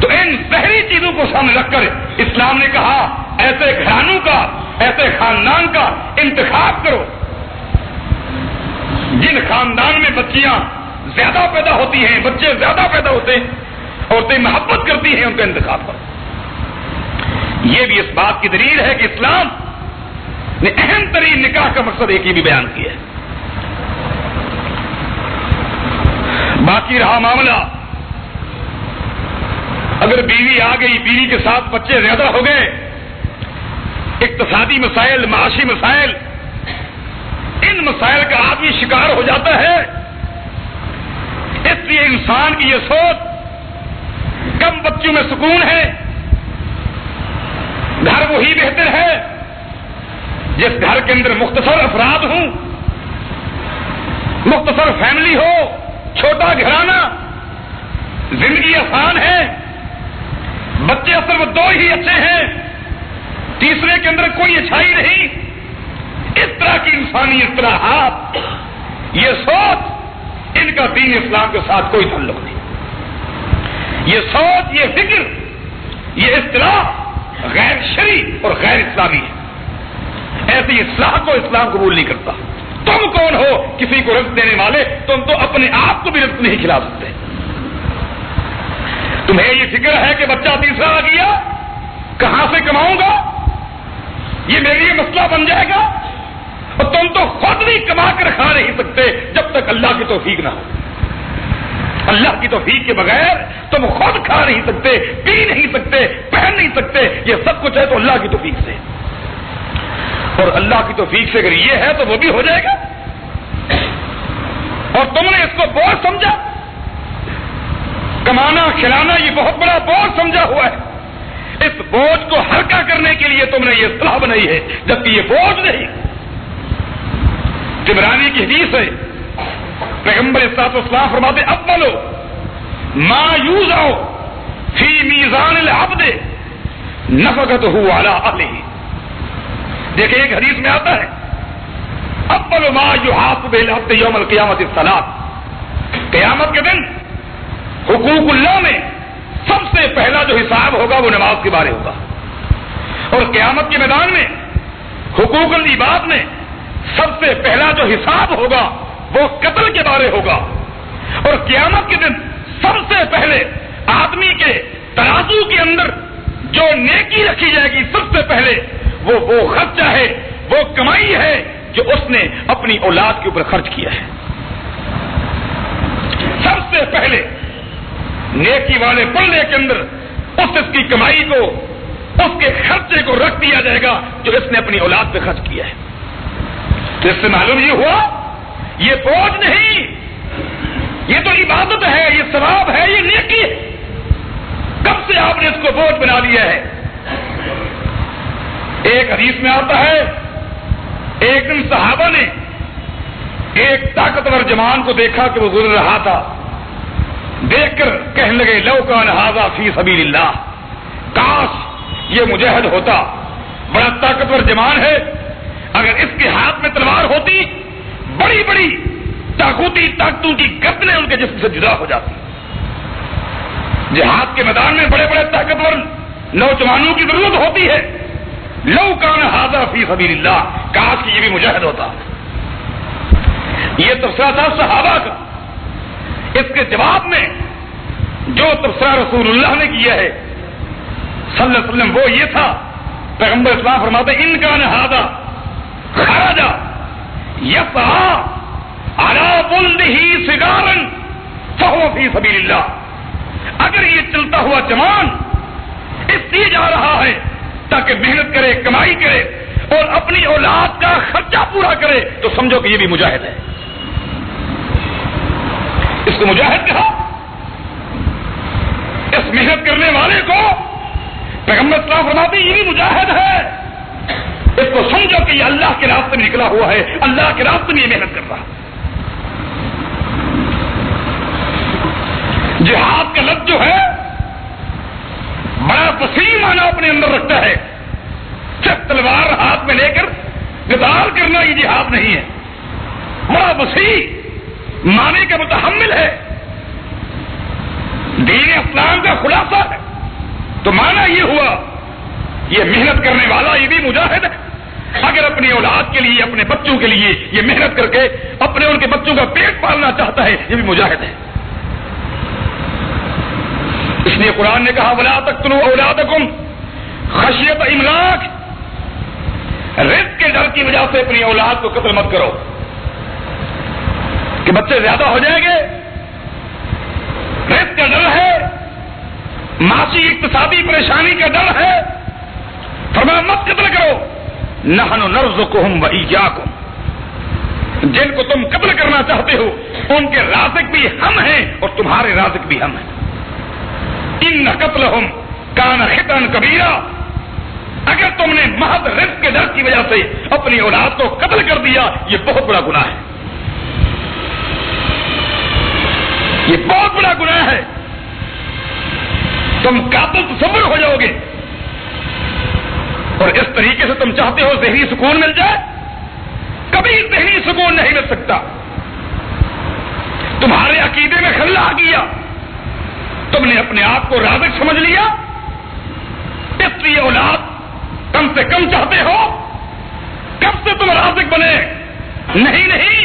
تو ان ظاہری چیزوں کو سامنے رکھ کر اسلام نے کہا ایسے گھرانوں کا، ایسے خاندان کا انتخاب کرو جن خاندان میں بچیاں زیادہ پیدا ہوتی ہیں، بچے زیادہ پیدا ہوتے ہیں، عورتیں محبت کرتی ہیں، ان کا انتخاب کرو. یہ بھی اس بات کی دلیل ہے کہ اسلام نے اہم ترین نکاح کا مقصد ایک ہی بھی بیان کیا ہے. باقی رہا معاملہ اگر بیوی آ گئی، بیوی کے ساتھ بچے زیادہ ہو گئے، اقتصادی مسائل، معاشی مسائل، ان مسائل کا آدمی شکار ہو جاتا ہے. اس لیے انسان کی یہ سوچ کم بچوں میں سکون ہے، گھر وہی بہتر ہے جس گھر کے اندر مختصر افراد ہوں، مختصر فیملی ہو، چھوٹا گھرانہ، زندگی آسان ہے، بچے اصل وہ دو ہی اچھے ہیں، تیسرے کے اندر کوئی اچھائی نہیں، اس طرح کی انسانی اصطلاحات، یہ سوچ، ان کا دین اسلام کے ساتھ کوئی تعلق نہیں۔ یہ سوچ، یہ فکر، یہ اصطلاح غیر شرعی اور غیر اسلامی ہے۔ ایسی اصلاح کو اسلام قبول نہیں کرتا۔ تم کون ہو کسی کو رزق دینے والے؟ تم تو اپنے آپ کو بھی رزق نہیں کھلا سکتے۔ تمہیں یہ فکر ہے کہ بچہ تیسرا آ گیا، کہاں سے کماؤں گا، یہ میرے لیے مسئلہ بن جائے گا، اور تم تو خود بھی کما کر کھا نہیں سکتے جب تک اللہ کی توفیق نہ ہو۔ اللہ کی توفیق کے بغیر تم خود کھا نہیں سکتے، پی نہیں سکتے، پہن نہیں سکتے، یہ سب کچھ ہے تو اللہ کی توفیق سے، اور اللہ کی توفیق سے اگر یہ ہے تو وہ بھی ہو جائے گا۔ اور تم نے اس کو بوجھ سمجھا، کمانا کھلانا یہ بہت بڑا بوجھ سمجھا ہوا ہے۔ اس بوجھ کو ہلکا کرنے کے لیے تم نے یہ اصطلاح بنائی ہے، جبکہ یہ بوجھ نہیں۔ طبرانی کی حدیث ہے، پیغمبر صلی اللہ علیہ وسلم فرماتے اول ما یوضع فی میزان العبد نفقتہ علی اہلہ۔ دیکھیں ایک حدیث میں آتا ہے اول ما یحاسب العبد یوم القیامت الصلاۃ، قیامت کے دن حقوق اللہ میں سب سے پہلا جو حساب ہوگا وہ نماز کے بارے ہوگا، اور قیامت کے میدان میں حقوق العباد میں سب سے پہلا جو حساب ہوگا وہ قتل کے بارے ہوگا، اور قیامت کے دن سب سے پہلے آدمی کے ترازو کے اندر جو نیکی رکھی جائے گی سب سے پہلے وہ خرچہ ہے، وہ کمائی ہے جو اس نے اپنی اولاد کے اوپر خرچ کیا ہے۔ سب سے پہلے نیکی والے پلے کے اندر اس کی کمائی کو، اس کے خرچے کو رکھ دیا جائے گا جو اس نے اپنی اولاد پہ خرچ کیا ہے۔ تو اس سے معلوم یہ ہوا یہ بوجھ نہیں، یہ تو عبادت ہے، یہ ثواب ہے، یہ نیکی ہے۔ کب سے آپ نے اس کو بوجھ بنا لیا ہے؟ ایک حدیث میں آتا ہے ایک دن صحابہ نے ایک طاقتور جوان کو دیکھا کہ وہ گزر رہا تھا، دیکھ کر کہنے لگے لو کان ھذا فی سبیل اللہ، کاش یہ مجاہد ہوتا، بڑا طاقتور جوان ہے، اگر اس کے ہاتھ میں تلوار ہوتی بڑی بڑی طاقتی طاقتوں کی گردنیں ان کے جسم سے جدا ہو جاتی۔ جہاد کے میدان میں بڑے بڑے طاقتور نوجوانوں کی ضرورت ہوتی ہے۔ لو کان ھذا فی سبیل اللہ، کاش کہ یہ بھی مجاہد ہوتا۔ یہ تبصرہ تھا صحابہ کا۔ اس کے جواب میں جو تبصرہ رسول اللہ نے کیا ہے صلی اللہ علیہ وسلم وہ یہ تھا، پیغمبر اسلام فرماتے ان کان ھذا خرج یسعی علی بلدہ صغارا فہو فی سبیل اللہ، اگر یہ چلتا ہوا جوان اس لیے جا رہا ہے تاکہ محنت کرے، کمائی کرے اور اپنی اولاد کا خرچہ پورا کرے تو سمجھو کہ یہ بھی مجاہد ہے۔ اس کو مجاہد کہا۔ اس محنت کرنے والے کو پیغمبر صلی اللہ علیہ وسلم فرماتے یہ بھی مجاہد ہے۔ اس کو سمجھو کہ یہ اللہ کے راستے میں نکلا ہوا ہے، اللہ کے راستے میں یہ محنت کر رہا۔ جہاد کا لفظ جو ہے بڑا وسیع معنی اپنے اندر رکھتا ہے، صرف تلوار ہاتھ میں لے کر قتال کرنا یہ جہاد نہیں ہے، بڑا وسیع معنی کا متحمل ہے، دین اسلام کا خلاصہ ہے۔ تو معنی یہ ہوا یہ محنت کرنے والا یہ بھی مجاہد ہے۔ اگر اپنی اولاد کے لیے، اپنے بچوں کے لیے یہ محنت کر کے اپنے ان کے بچوں کا پیٹ پالنا چاہتا ہے یہ بھی مجاہد ہے۔ اس لیے قرآن نے کہا وَلَا تَقْتُلُوا أَوْلَادَكُمْ خَشْيَةَ إِمْلَاقٍ، رزق کے ڈر کی وجہ سے اپنی اولاد کو قتل مت کرو کہ بچے زیادہ ہو جائیں گے، رزق کا ڈر ہے، معاشی اقتصادی پریشانی کا ڈر ہے، فرمایا مت قتل کرو، نحن نرزقهم وإياكم، جن کو تم قتل کرنا چاہتے ہو ان کے رازق بھی ہم ہیں اور تمہارے رازق بھی ہم ہیں۔ ان قتلهم کان خطأ کبیرا، اگر تم محض رزق کے ڈر کی وجہ سے اپنی اولاد کو قتل کر دیا، یہ بہت بڑا گناہ ہے، یہ بہت بڑا گناہ ہے۔ تم قاتل تصور ہو جاؤ گے، اور اس طریقے سے تم چاہتے ہو ذہنی سکون مل جائے؟ کبھی ذہنی سکون نہیں مل سکتا۔ تمہارے عقیدے میں خلل آ گیا، تم نے اپنے آپ کو رازق سمجھ لیا، اس لیے اولاد کم سے کم چاہتے ہو۔ کب سے تم رازق بنے؟ نہیں نہیں،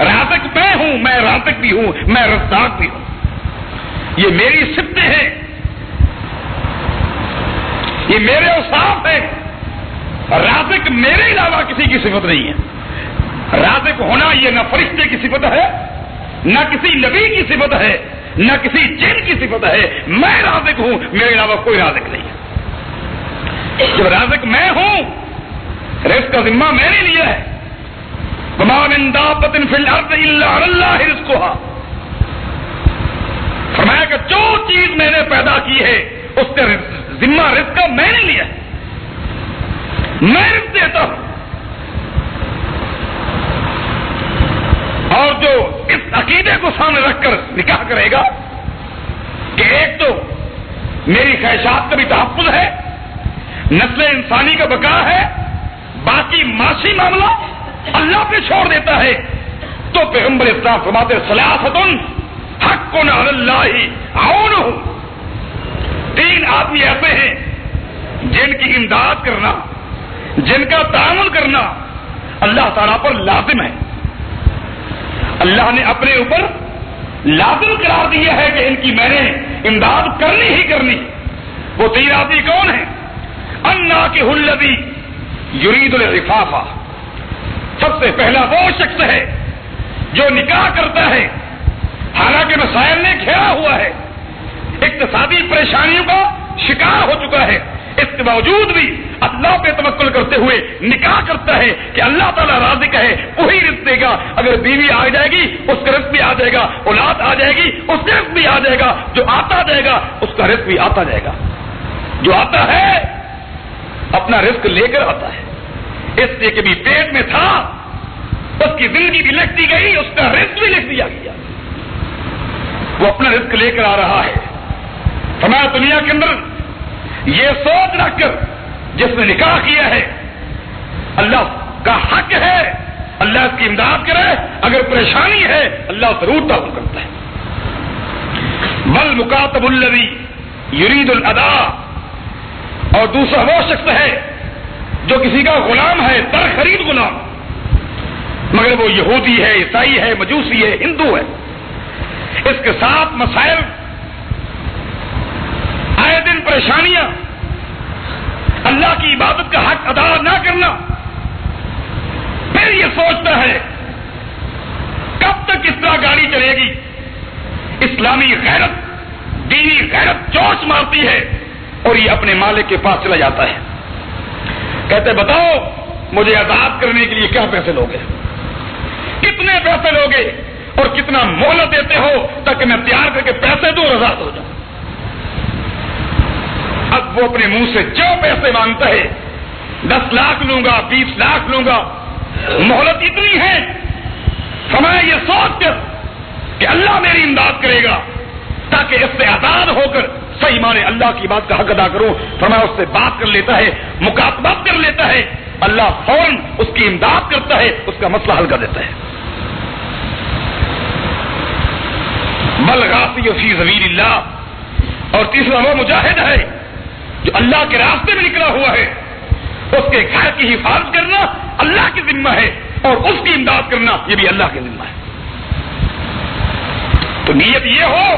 رازق میں ہوں، میں رازق بھی ہوں، میں رزاق بھی ہوں، یہ میری صفتیں ہیں، یہ میرے اوصاف ہیں۔ رازق میرے علاوہ کسی کی صفت نہیں ہے۔ رازق ہونا یہ نہ فرشتے کی صفت ہے، نہ کسی نبی کی صفت ہے، نہ کسی جن کی صفت ہے۔ میں رازق ہوں، میرے علاوہ کوئی رازق نہیں ہے۔ جب رازق میں ہوں، رزق کا ذمہ میں نے لیا ہے۔ وما من دابۃ فی الارض الا علی اللہ رزقها، فرمایا کہ جو چیز میں نے پیدا کی ہے اس کا ذمہ رزق کا میں نے لیا ہے، میں رزق دیتا ہوں۔ اور جو اس عقیدے کو سامنے رکھ کر نکاح کرے گا کہ ایک تو میری خواہشات کا بھی تحفظ ہے، نسل انسانی کا بقا ہے، باقی معاشی معاملہ اللہ پہ چھوڑ دیتا ہے، تو پیغمبر اسلام فرماتے ثلاثۃ حق علی اللہ عونہ، تین آدمی ایسے ہیں جن کی امداد کرنا، جن کا تعامل کرنا اللہ تعالیٰ پر لازم ہے، اللہ نے اپنے اوپر لازم قرار دیا ہے کہ ان کی میں نے امداد کرنی ہی کرنی۔ وہ تین آدمی کون ہیں؟ الناکح الذی یرید العفاف، سب سے پہلا وہ شخص ہے جو نکاح کرتا ہے حالانکہ مسائل نے گھیرا ہوا ہے، اقتصادی پریشانیوں کا شکار ہو چکا ہے، اس کے باوجود بھی اللہ پہ توکل کرتے ہوئے نکاح کرتا ہے کہ اللہ تعالیٰ رازق ہے، وہی رزق دے گا۔ اگر بیوی آ جائے گی اس کا رزق بھی آ جائے گا، اولاد آ جائے گی اس کا رزق بھی آ جائے گا، جو آتا جائے گا اس کا رزق بھی آتا جائے گا۔ جو آتا ہے اپنا رزق لے کر آتا ہے، اس لیے کہ بھی پیٹ میں تھا، اس کی زندگی بھی لکھ دی گئی، اس کا رزق بھی لکھ دیا گیا، وہ اپنا رزق لے کر آ رہا ہے۔ ہمارا دنیا کے اندر یہ سوچ رکھ کر جس نے نکاح کیا ہے اللہ کا حق ہے اللہ اس کی امداد کرے، اگر پریشانی ہے اللہ ضرور تعاون کرتا ہے۔ والمکاتب الذی یرید الادا، اور دوسرا وہ شخص ہے جو کسی کا غلام ہے، در خرید غلام، مگر وہ یہودی ہے، عیسائی ہے، مجوسی ہے، ہندو ہے، اس کے ساتھ مسائل، آئے دن پریشانیاں، اللہ کی عبادت کا حق ادا نہ کرنا، پھر یہ سوچتا ہے کب تک اس طرح گاڑی چلے گی۔ اسلامی غیرت، دینی غیرت جوش مارتی ہے اور یہ اپنے مالک کے پاس چلا جاتا ہے، کہتے بتاؤ مجھے آزاد کرنے کے لیے کیا پیسے لوگے، کتنے پیسے لوگے اور کتنا مہلت دیتے ہو تاکہ میں تیار کر کے پیسے دوں اور آزاد ہو جاؤں۔ اب وہ اپنے منہ سے جو پیسے مانگتا ہے، 10 لاکھ لوں گا، 20 لاکھ لوں گا، مہلت اتنی ہے، فرمایا یہ سوچ کر کہ اللہ میری امداد کرے گا تاکہ اس سے آزاد ہو کر صحیح معنی اللہ کی بات کا حق ادا کروں، فرمایا اس سے بات کر لیتا ہے، مکاتبت کر لیتا ہے، اللہ فوراً اس کی امداد کرتا ہے، اس کا مسئلہ حل کر دیتا ہے۔ بلغاسی فی سبیل اللہ، اور تیسرا وہ مجاہد ہے جو اللہ کے راستے میں نکلا ہوا ہے، اس کے گھر کی حفاظت کرنا اللہ کی ذمہ ہے اور اس کی امداد کرنا یہ بھی اللہ کی ذمہ ہے۔ تو نیت یہ ہو،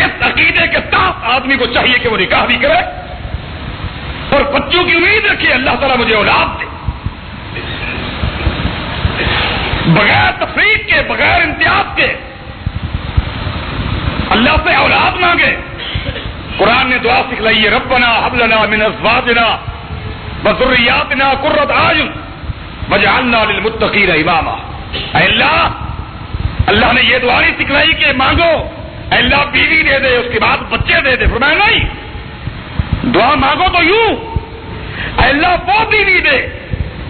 اس عقیدے کے ساتھ آدمی کو چاہیے کہ وہ نکاح بھی کرے اور بچوں کی امید رکھے اللہ تعالیٰ مجھے اولاد دے، بغیر تفریق کے، بغیر امتیاز کے اللہ سے اولاد مانگے۔ قرآن نے دعا سکھلائی ہے، ربنا ہب لنا من ازواجنا وذریاتنا قرۃ اعین واجعلنا للمتقین اماما۔ اے اللہ نے یہ دعا نہیں سکھلائی کہ مانگو اے اللہ بیوی دے دے اس کے بعد بچے دے دے، فرمایا نہیں، دعا مانگو تو یوں اے اللہ وہ بیوی دے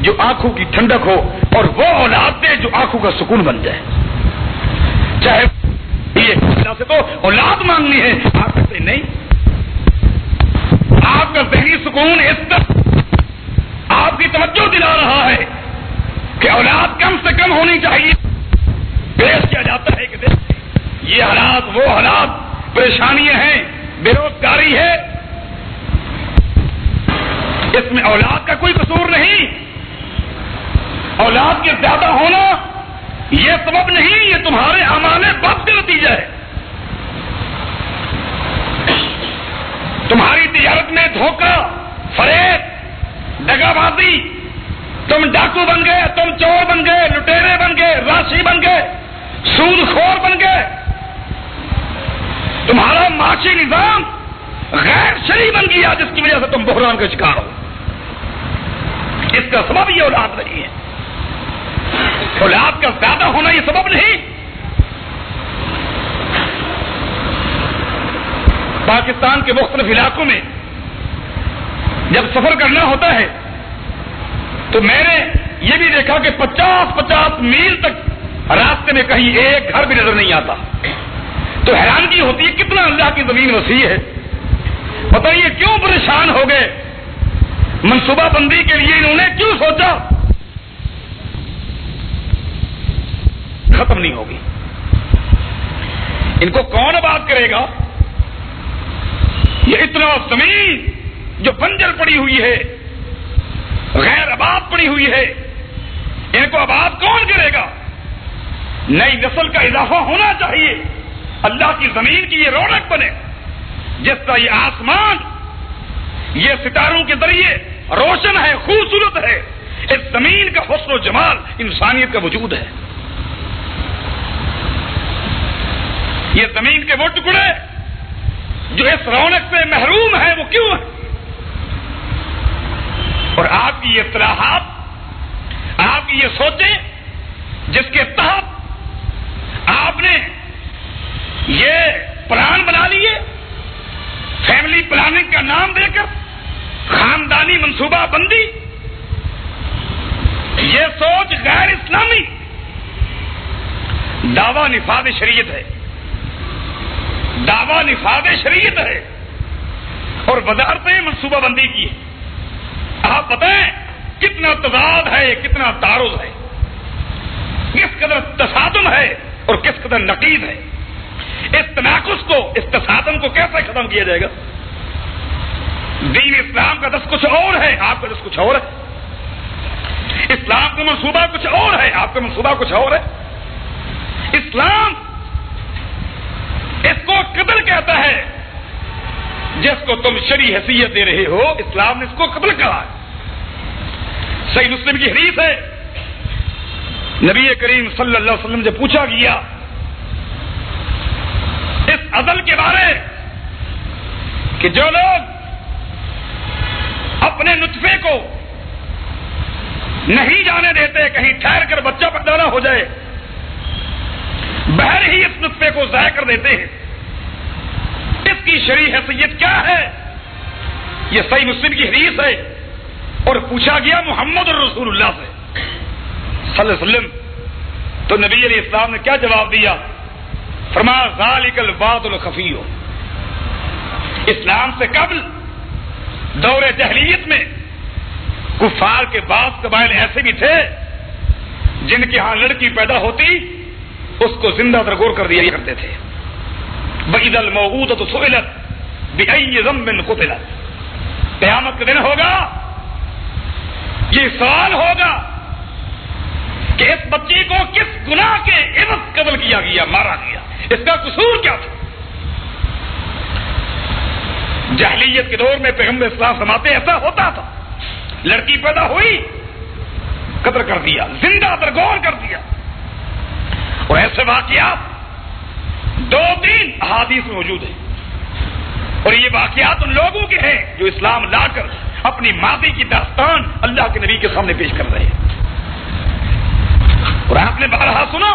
جو آنکھوں کی ٹھنڈک ہو اور وہ اولاد دے جو آنکھوں کا سکون بن جائے. چاہے یہ اللہ سے تو اولاد مانگنی ہے، آپ کہتے نہیں. آپ کا ذہنی سکون اس طرح آپ کی توجہ دلا رہا ہے کہ اولاد کم سے کم ہونی چاہیے. پیش کیا جاتا ہے کہ یہ حالات وہ حالات، پریشانیاں ہیں، بے روزگاری ہے، اس میں اولاد کا کوئی قصور نہیں. اولاد کے زیادہ ہونا یہ سبب نہیں، یہ تمہارے اعمال بد کا نتیجہ ہے. تمہاری تجارت میں دھوکہ، فریب، دغا بازی، تم ڈاکو بن گئے، تم چور بن گئے، لٹیرے بن گئے، راشی بن گئے، سود خور بن گئے. تمہارا معاشی نظام غیر شرعی بن گیا جس کی وجہ سے تم بحران کا شکار ہو. اس کا سبب یہ اولاد نہیں ہے. اولاد کا زیادہ ہونا یہ سبب نہیں. پاکستان کے مختلف علاقوں میں جب سفر کرنا ہوتا ہے تو میں نے یہ بھی دیکھا کہ 50 میل تک راستے میں کہیں ایک گھر بھی نظر نہیں آتا. تو حیرانگی ہوتی ہے کتنا اللہ کی زمین وسیع ہے. بتائیے کیوں پریشان ہو گئے؟ منصوبہ بندی کے لیے انہوں نے کیوں سوچا؟ ختم نہیں ہوگی. ان کو کون آباد کرے گا؟ یہ اتنا زمین جو بنجر پڑی ہوئی ہے، غیر آباد پڑی ہوئی ہے، ان کو آباد کون کرے گا؟ نئی نسل کا اضافہ ہونا چاہیے. اللہ کی زمین کی یہ رونق بنے جس کا یہ آسمان یہ ستاروں کے ذریعے روشن ہے، خوبصورت ہے. اس زمین کا حسن و جمال انسانیت کا وجود ہے. یہ زمین کے وہ ٹکڑے جو اس رونق سے محروم ہیں وہ کیوں ہیں؟ اور آپ کی یہ اصلاحات، آپ کی یہ سوچیں جس کے تحت آپ نے یہ پلان بنا لیے، فیملی پلاننگ کا نام دے کر خاندانی منصوبہ بندی، یہ سوچ غیر اسلامی دعویٰ نفاذ شریعت ہے. دعویٰ نفاذ شریعت ہے اور وزارتیں منصوبہ بندی کی ہے. آپ بتائیں کتنا تضاد ہے، کتنا تعارض ہے، کس قدر تصادم ہے اور کس قدر نقیض ہے. اس تناقض کو، اس تصادم کو کیسے ختم کیا جائے گا؟ دین اسلام کا دس کچھ اور ہے، آپ کا دس کچھ اور ہے. اسلام کا منصوبہ کچھ اور ہے، آپ کا منصوبہ کچھ اور ہے. اسلام اس کو قتل کہتا ہے جس کو تم شرعی حیثیت دے رہے ہو. اسلام نے اس کو قتل کہا ہے. صحیح مسلم کی حدیث ہے، نبی کریم صلی اللہ علیہ وسلم سے پوچھا گیا اس عدل کے بارے کہ جو لوگ اپنے نطفے کو نہیں جانے دیتے، کہیں ٹھہر کر بچہ پیدا ہو جائے، بہر ہی اس نطفے کو ضائع کر دیتے ہیں، اس کی شرعی حیثیت کیا ہے؟ یہ صحیح مسلم کی حدیث ہے. اور پوچھا گیا محمد رسول اللہ سے صلی اللہ علیہ وسلم، تو نبی علیہ السلام نے کیا جواب دیا؟ فرمایا ذالک الوعد الخفی. اسلام سے قبل دور جاہلیت میں کفار کے بعض قبائل ایسے بھی تھے جن کے ہاں لڑکی پیدا ہوتی اس کو زندہ درگور کر دیا کرتے تھے. وَإِذَا الْمَوْءُودَةُ سُئِلَتْ بِأَيِّ ذَنبٍ قُتِلَتْ. قیامت کا دن ہوگا، یہ سوال ہوگا کہ اس بچی کو کس گناہ کے عوض قتل کیا گیا، مارا گیا، اس کا قصور کیا تھا؟ جاہلیت کے دور میں پیغمبر اسلام فرماتے ایسا ہوتا تھا، لڑکی پیدا ہوئی قتل کر دیا، زندہ درگور کر دیا. اور ایسے واقعات 2-3 احادیث میں موجود ہیں. اور یہ واقعات ان لوگوں کے ہیں جو اسلام لا کر اپنی ماضی کی داستان اللہ کے نبی کے سامنے پیش کر رہے ہیں. اور آپ نے بارہا سنا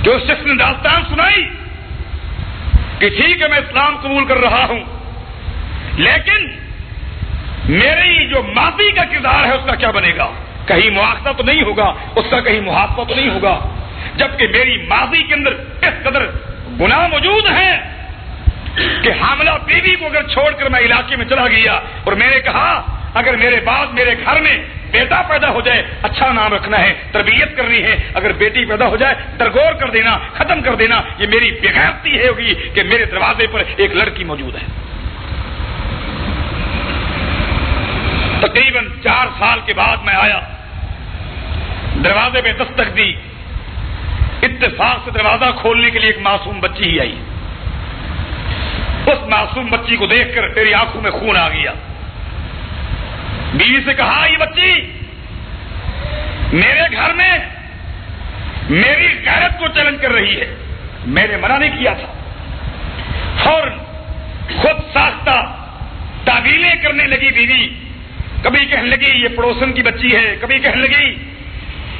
جو شخص نے داستان سنائی کہ ٹھیک ہے میں اسلام قبول کر رہا ہوں، لیکن میری جو ماضی کا کردار ہے اس کا کیا بنے گا؟ کہیں مواخذہ تو نہیں ہوگا، اس کا کہیں محاسبہ تو نہیں ہوگا، جبکہ میری ماضی کے اندر اس قدر گناہ موجود ہیں کہ حاملہ بیوی کو اگر چھوڑ کر میں علاقے میں چلا گیا اور میں نے کہا اگر میرے بعد میرے گھر میں بیٹا پیدا ہو جائے اچھا نام رکھنا ہے، تربیت کرنی ہے، اگر بیٹی پیدا ہو جائے درگور کر دینا، ختم کر دینا، یہ میری بےغیرتی ہے ہوگی کہ میرے دروازے پر ایک لڑکی موجود ہے۔ تقریباً 4 سال کے بعد میں آیا، دروازے پہ دستک دی، اتفاق سے دروازہ کھولنے کے لیے ایک معصوم بچی ہی آئی۔ اس معصوم بچی کو دیکھ کر میری آنکھوں میں خون آ گیا۔ بیوی سے کہا یہ بچی میرے گھر میں میری غیرت کو چیلنج کر رہی ہے، میں نے منع نہیں کیا تھا۔ فوراً خود ساختہ تعویلیں کرنے لگی بیوی، کبھی کہنے لگی یہ پڑوسن کی بچی ہے، کبھی کہنے لگی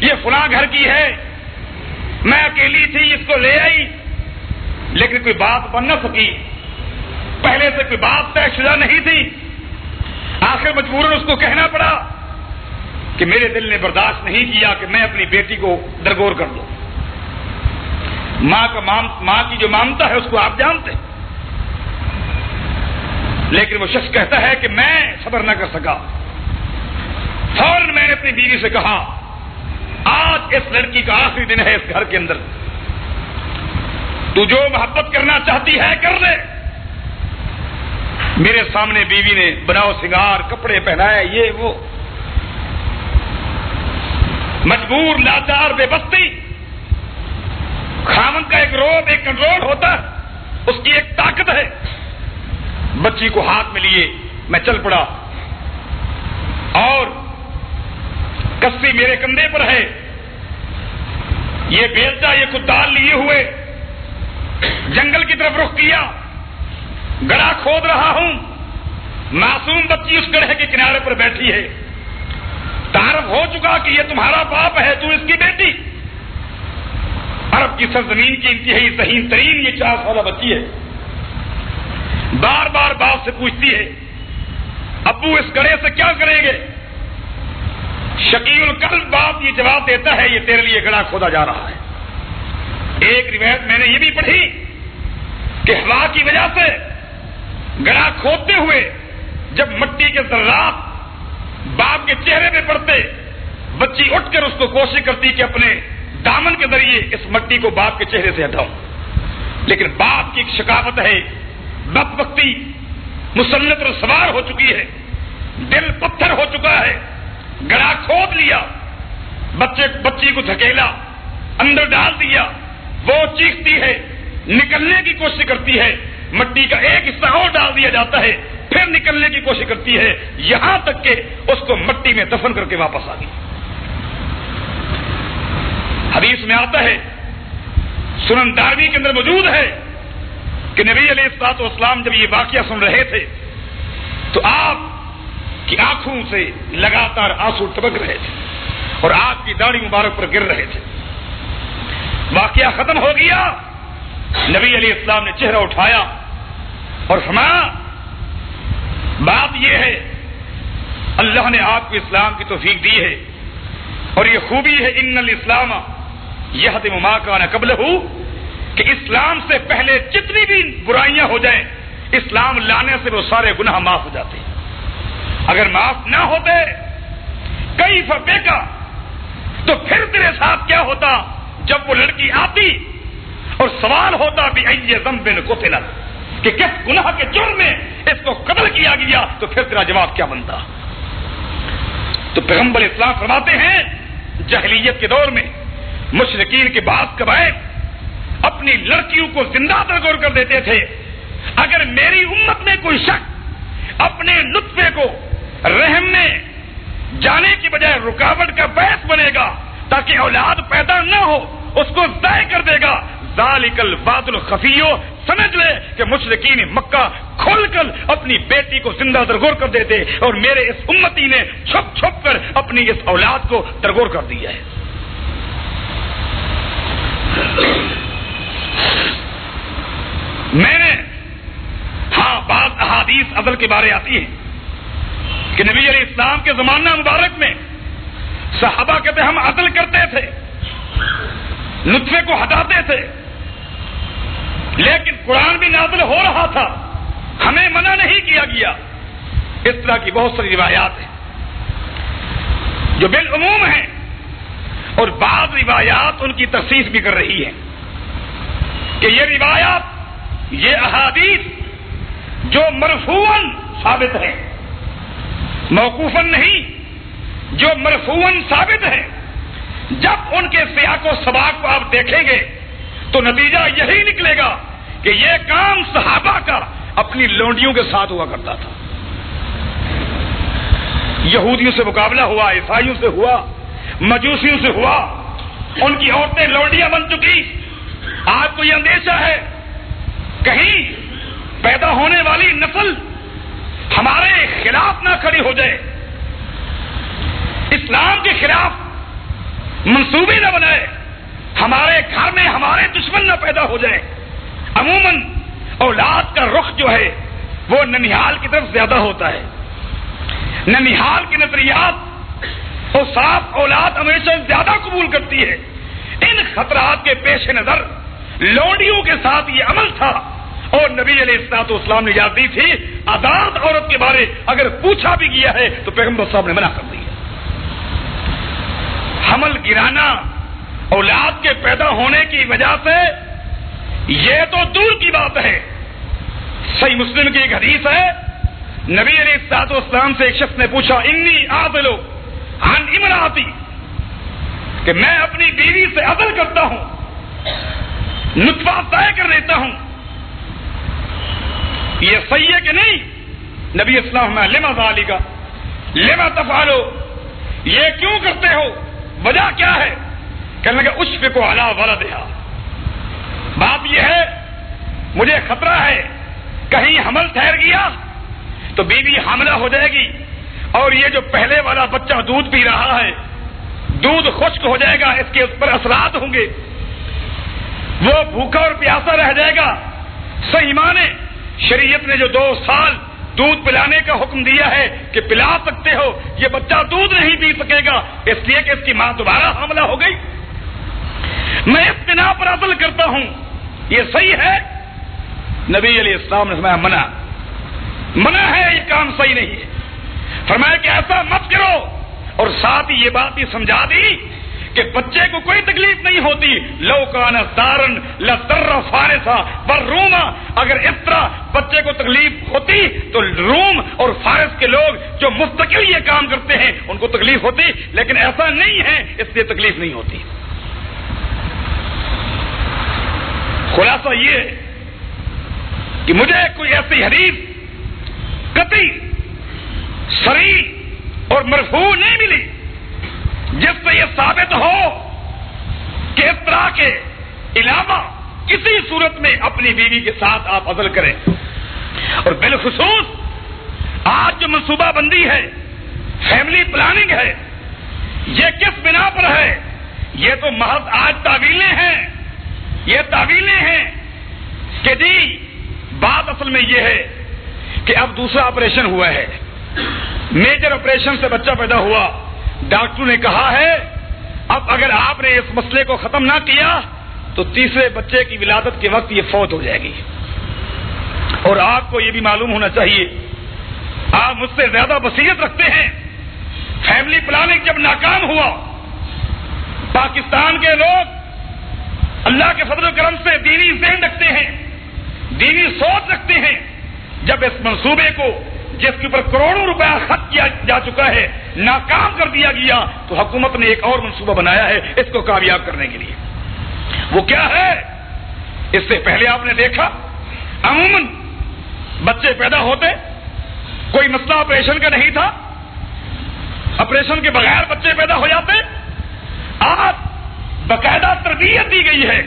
یہ فلاں گھر کی ہے، میں اکیلی تھی اس کو لے آئی، لیکن کوئی بات بن نہ سکی، پہلے سے کوئی بات طے شدہ نہیں تھی، آخر مجبوراً اس کو کہنا پڑا کہ میرے دل نے برداشت نہیں کیا کہ میں اپنی بیٹی کو درگور کر دوں۔ ماں کی جو ممتا ہے اس کو آپ جانتے، لیکن وہ شخص کہتا ہے کہ میں صبر نہ کر سکا۔ فوراً میں نے اپنی بیوی سے کہا آج اس لڑکی کا آخری دن ہے اس گھر کے اندر، تو جو محبت کرنا چاہتی ہے کر لے۔ میرے سامنے بیوی نے بناؤ سنگار، کپڑے پہنائے، یہ وہ، مجبور لاچار بے بستی، خاوند کا ایک روب ایک کنٹرول ہوتا ہے، اس کی ایک طاقت ہے۔ بچی کو ہاتھ میں لیے میں چل پڑا اور کسی میرے کندھے پر ہے، یہ بیلچا یہ کدال لیے ہوئے جنگل کی طرف رخ کیا، گڑھا کھود رہا ہوں، معصوم بچی اس گڑھے کے کنارے پر بیٹھی ہے، تعارف ہو چکا کہ یہ تمہارا باپ ہے، تو اس کی بیٹی۔ عرب کی سرزمین کی انتہائی ذہین ترین یہ 4 سالہ بچی ہے، بار بار باپ سے پوچھتی ہے ابو اس گڑھے سے کیا کریں گے؟ شقی القلب باپ یہ جواب دیتا ہے یہ تیرے لیے گڑھا کھودا جا رہا ہے۔ ایک روایت میں نے یہ بھی پڑھی کہ ہوا کی وجہ سے گڑھا کھودتے ہوئے جب مٹی کے ذرات باپ کے چہرے پہ پڑتے، بچی اٹھ کر اس کو کوشش کرتی کہ اپنے دامن کے ذریعے اس مٹی کو باپ کے چہرے سے ہٹاؤں، لیکن باپ کی ایک شقاوت ہے، بدبختی مسلط اور سوار ہو چکی ہے، دل پتھر ہو چکا ہے، گڑھا کھود لیا، بچی کو دھکیلا، اندر ڈال دیا، وہ چیختی ہے، نکلنے کی کوشش کرتی ہے، مٹی کا ایک حصہ اور ڈال دیا جاتا ہے، پھر نکلنے کی کوشش کرتی ہے، یہاں تک کہ اس کو مٹی میں دفن کر کے واپس آ گئی۔ حدیث میں آتا ہے، سنن دارمی کے اندر موجود ہے کہ نبی علیہ الصلوۃ والسلام جب یہ واقعہ سن رہے تھے تو آپ کی آنکھوں سے لگاتار آنسو ٹپک رہے تھے اور آپ کی داڑھی مبارک پر گر رہے تھے۔ واقعہ ختم ہو گیا، نبی علیہ السلام نے چہرہ اٹھایا اور فرمایا بات یہ ہے اللہ نے آپ کو اسلام کی توفیق دی ہے اور یہ خوبی ہے ان الاسلام یہدم ما کان قبلہ، کہ اسلام سے پہلے جتنی بھی برائیاں ہو جائیں اسلام لانے سے وہ سارے گناہ معاف ہو جاتے ہیں۔ اگر معاف نہ ہوتے کیف بک، تو پھر تیرے ساتھ کیا ہوتا جب وہ لڑکی آتی اور سوال ہوتا بأی ذنب قتلت، کہ کس گناہ کے جرم میں اس کو قتل کیا گیا، تو پھر تیرا جواب کیا بنتا؟ تو پیغمبر اسلام فرماتے ہیں جاہلیت کے دور میں مشرکین کے بعض قبائل اپنی لڑکیوں کو زندہ درگور کر دیتے تھے۔ اگر میری امت میں کوئی شخص اپنے نطفے کو رحم میں جانے کی بجائے رکاوٹ کا باعث بنے گا تاکہ اولاد پیدا نہ ہو، اس کو ضائع کر دے گا، ذالک الوعد الخفی، سمجھ لے کہ مشرکین مکہ کھل کر اپنی بیٹی کو زندہ درگور کر دیتے اور میرے اس امتی نے چھپ چھپ کر اپنی اس اولاد کو درگور کر دیا ہے۔ میں نے بعض احادیث عدل کے بارے آتی ہیں کہ نبی علیہ السلام کے زمانہ مبارک میں صحابہ کہتے ہم عدل کرتے تھے، نطفے کو ہٹاتے تھے، لیکن قرآن بھی نازل ہو رہا تھا، ہمیں منع نہیں کیا گیا۔ اس طرح کی بہت ساری روایات ہیں جو بالعموم ہیں، اور بعض روایات ان کی تخصیص بھی کر رہی ہیں کہ یہ روایات، یہ احادیث جو مرفوعاً ثابت ہیں، موقوفاً نہیں، جو مرفوعاً ثابت ہیں، جب ان کے سیاق و سباق کو آپ دیکھیں گے تو نتیجہ یہی نکلے گا کہ یہ کام صحابہ کا اپنی لونڈیوں کے ساتھ ہوا کرتا تھا۔ یہودیوں سے مقابلہ ہوا، عیسائیوں سے ہوا، مجوسیوں سے ہوا، ان کی عورتیں لونڈیاں بن چکی۔ آپ کو یہ اندیشہ ہے کہیں پیدا ہونے والی نسل ہمارے خلاف نہ کھڑی ہو جائے، اسلام کے خلاف منصوبے نہ بنائے، ہمارے گھر میں ہمارے دشمن نہ پیدا ہو جائیں۔ عموماً اولاد کا رخ جو ہے وہ ننیحال کی طرف زیادہ ہوتا ہے، ننیحال کے نظریات اور صاف اولاد ہمیشہ زیادہ قبول کرتی ہے۔ ان خطرات کے پیش نظر لونڈیوں کے ساتھ یہ عمل تھا، اور نبی علیہ الصلوۃ والسلام نے اجازت دی تھی۔ آزاد عورت کے بارے اگر پوچھا بھی گیا ہے تو پیغمبر صاحب نے منع کر دیا۔ حمل گرانا اولاد کے پیدا ہونے کی وجہ سے یہ تو دور کی بات ہے۔ صحیح مسلم کی ایک حدیث ہے، نبی علیہ الصلوۃ والسلام سے ایک شخص نے پوچھا انی اعدل عن امراتی، کہ میں اپنی بیوی سے عدل کرتا ہوں، نطفہ طے کر لیتا ہوں، یہ صحیح ہے کہ نہیں؟ نبی اسلام میں لما ذالک لما تفعلوا، یہ کیوں کرتے ہو، وجہ کیا ہے؟ کہنے لگا اشفق علی ولدھا، بات یہ ہے مجھے خطرہ ہے کہیں حمل ٹھہر گیا تو بیوی حاملہ ہو جائے گی، اور یہ جو پہلے والا بچہ دودھ پی رہا ہے دودھ خشک ہو جائے گا، اس کے اس پر اثرات ہوں گے، وہ بھوکا اور پیاسا رہ جائے گا۔ صحیح معنی شریعت نے جو 2 سال دودھ پلانے کا حکم دیا ہے کہ پلا سکتے ہو، یہ بچہ دودھ نہیں پی سکے گا اس لیے کہ اس کی ماں دوبارہ حاملہ ہو گئی، میں اس بنا پر عدل کرتا ہوں، یہ صحیح ہے؟ نبی علیہ السلام نے فرمایا منع ہے، یہ کام صحیح نہیں ہے۔ فرمایا کہ ایسا مت کرو، اور ساتھ ہی یہ بات بھی سمجھا دی کہ بچے کو کوئی تکلیف نہیں ہوتی۔ لو کان دارن لضر فارسا والروما، اگر اس طرح بچے کو تکلیف ہوتی تو روم اور فارس کے لوگ جو مستقل یہ کام کرتے ہیں ان کو تکلیف ہوتی، لیکن ایسا نہیں ہے، اس لیے تکلیف نہیں ہوتی۔ خلاصہ یہ ہے کہ مجھے کوئی ایسی حدیث قطعی صریح اور مرفوع نہیں ملی جس سے یہ ثابت ہو کہ اس طرح کے علاوہ کسی صورت میں اپنی بیوی کے ساتھ آپ عدل کریں۔ اور بالخصوص آج جو منصوبہ بندی ہے، فیملی پلاننگ ہے، یہ کس بنا پر ہے؟ یہ تو محض آج تعویلیں ہیں، یہ تعویلیں ہیں کہ جی بات اصل میں یہ ہے کہ اب دوسرا آپریشن ہوا ہے، میجر آپریشن سے بچہ پیدا ہوا، ڈاکٹر نے کہا ہے اب اگر آپ نے اس مسئلے کو ختم نہ کیا تو تیسرے بچے کی ولادت کے وقت یہ فوت ہو جائے گی۔ اور آپ کو یہ بھی معلوم ہونا چاہیے، آپ مجھ سے زیادہ بصیرت رکھتے ہیں، فیملی پلاننگ جب ناکام ہوا، پاکستان کے لوگ اللہ کے فضل و کرم سے دینی ذہن رکھتے ہیں، دینی سوچ رکھتے ہیں، جب اس منصوبے کو جس کے اوپر کروڑوں روپیہ خرچ کیا جا چکا ہے ناکام کر دیا گیا تو حکومت نے ایک اور منصوبہ بنایا ہے اس کو کامیاب کرنے کے لیے۔ وہ کیا ہے؟ اس سے پہلے آپ نے دیکھا عموماً بچے پیدا ہوتے کوئی مسئلہ آپریشن کا نہیں تھا، آپریشن کے بغیر بچے پیدا ہو جاتے۔ آج باقاعدہ تربیت دی گئی ہے،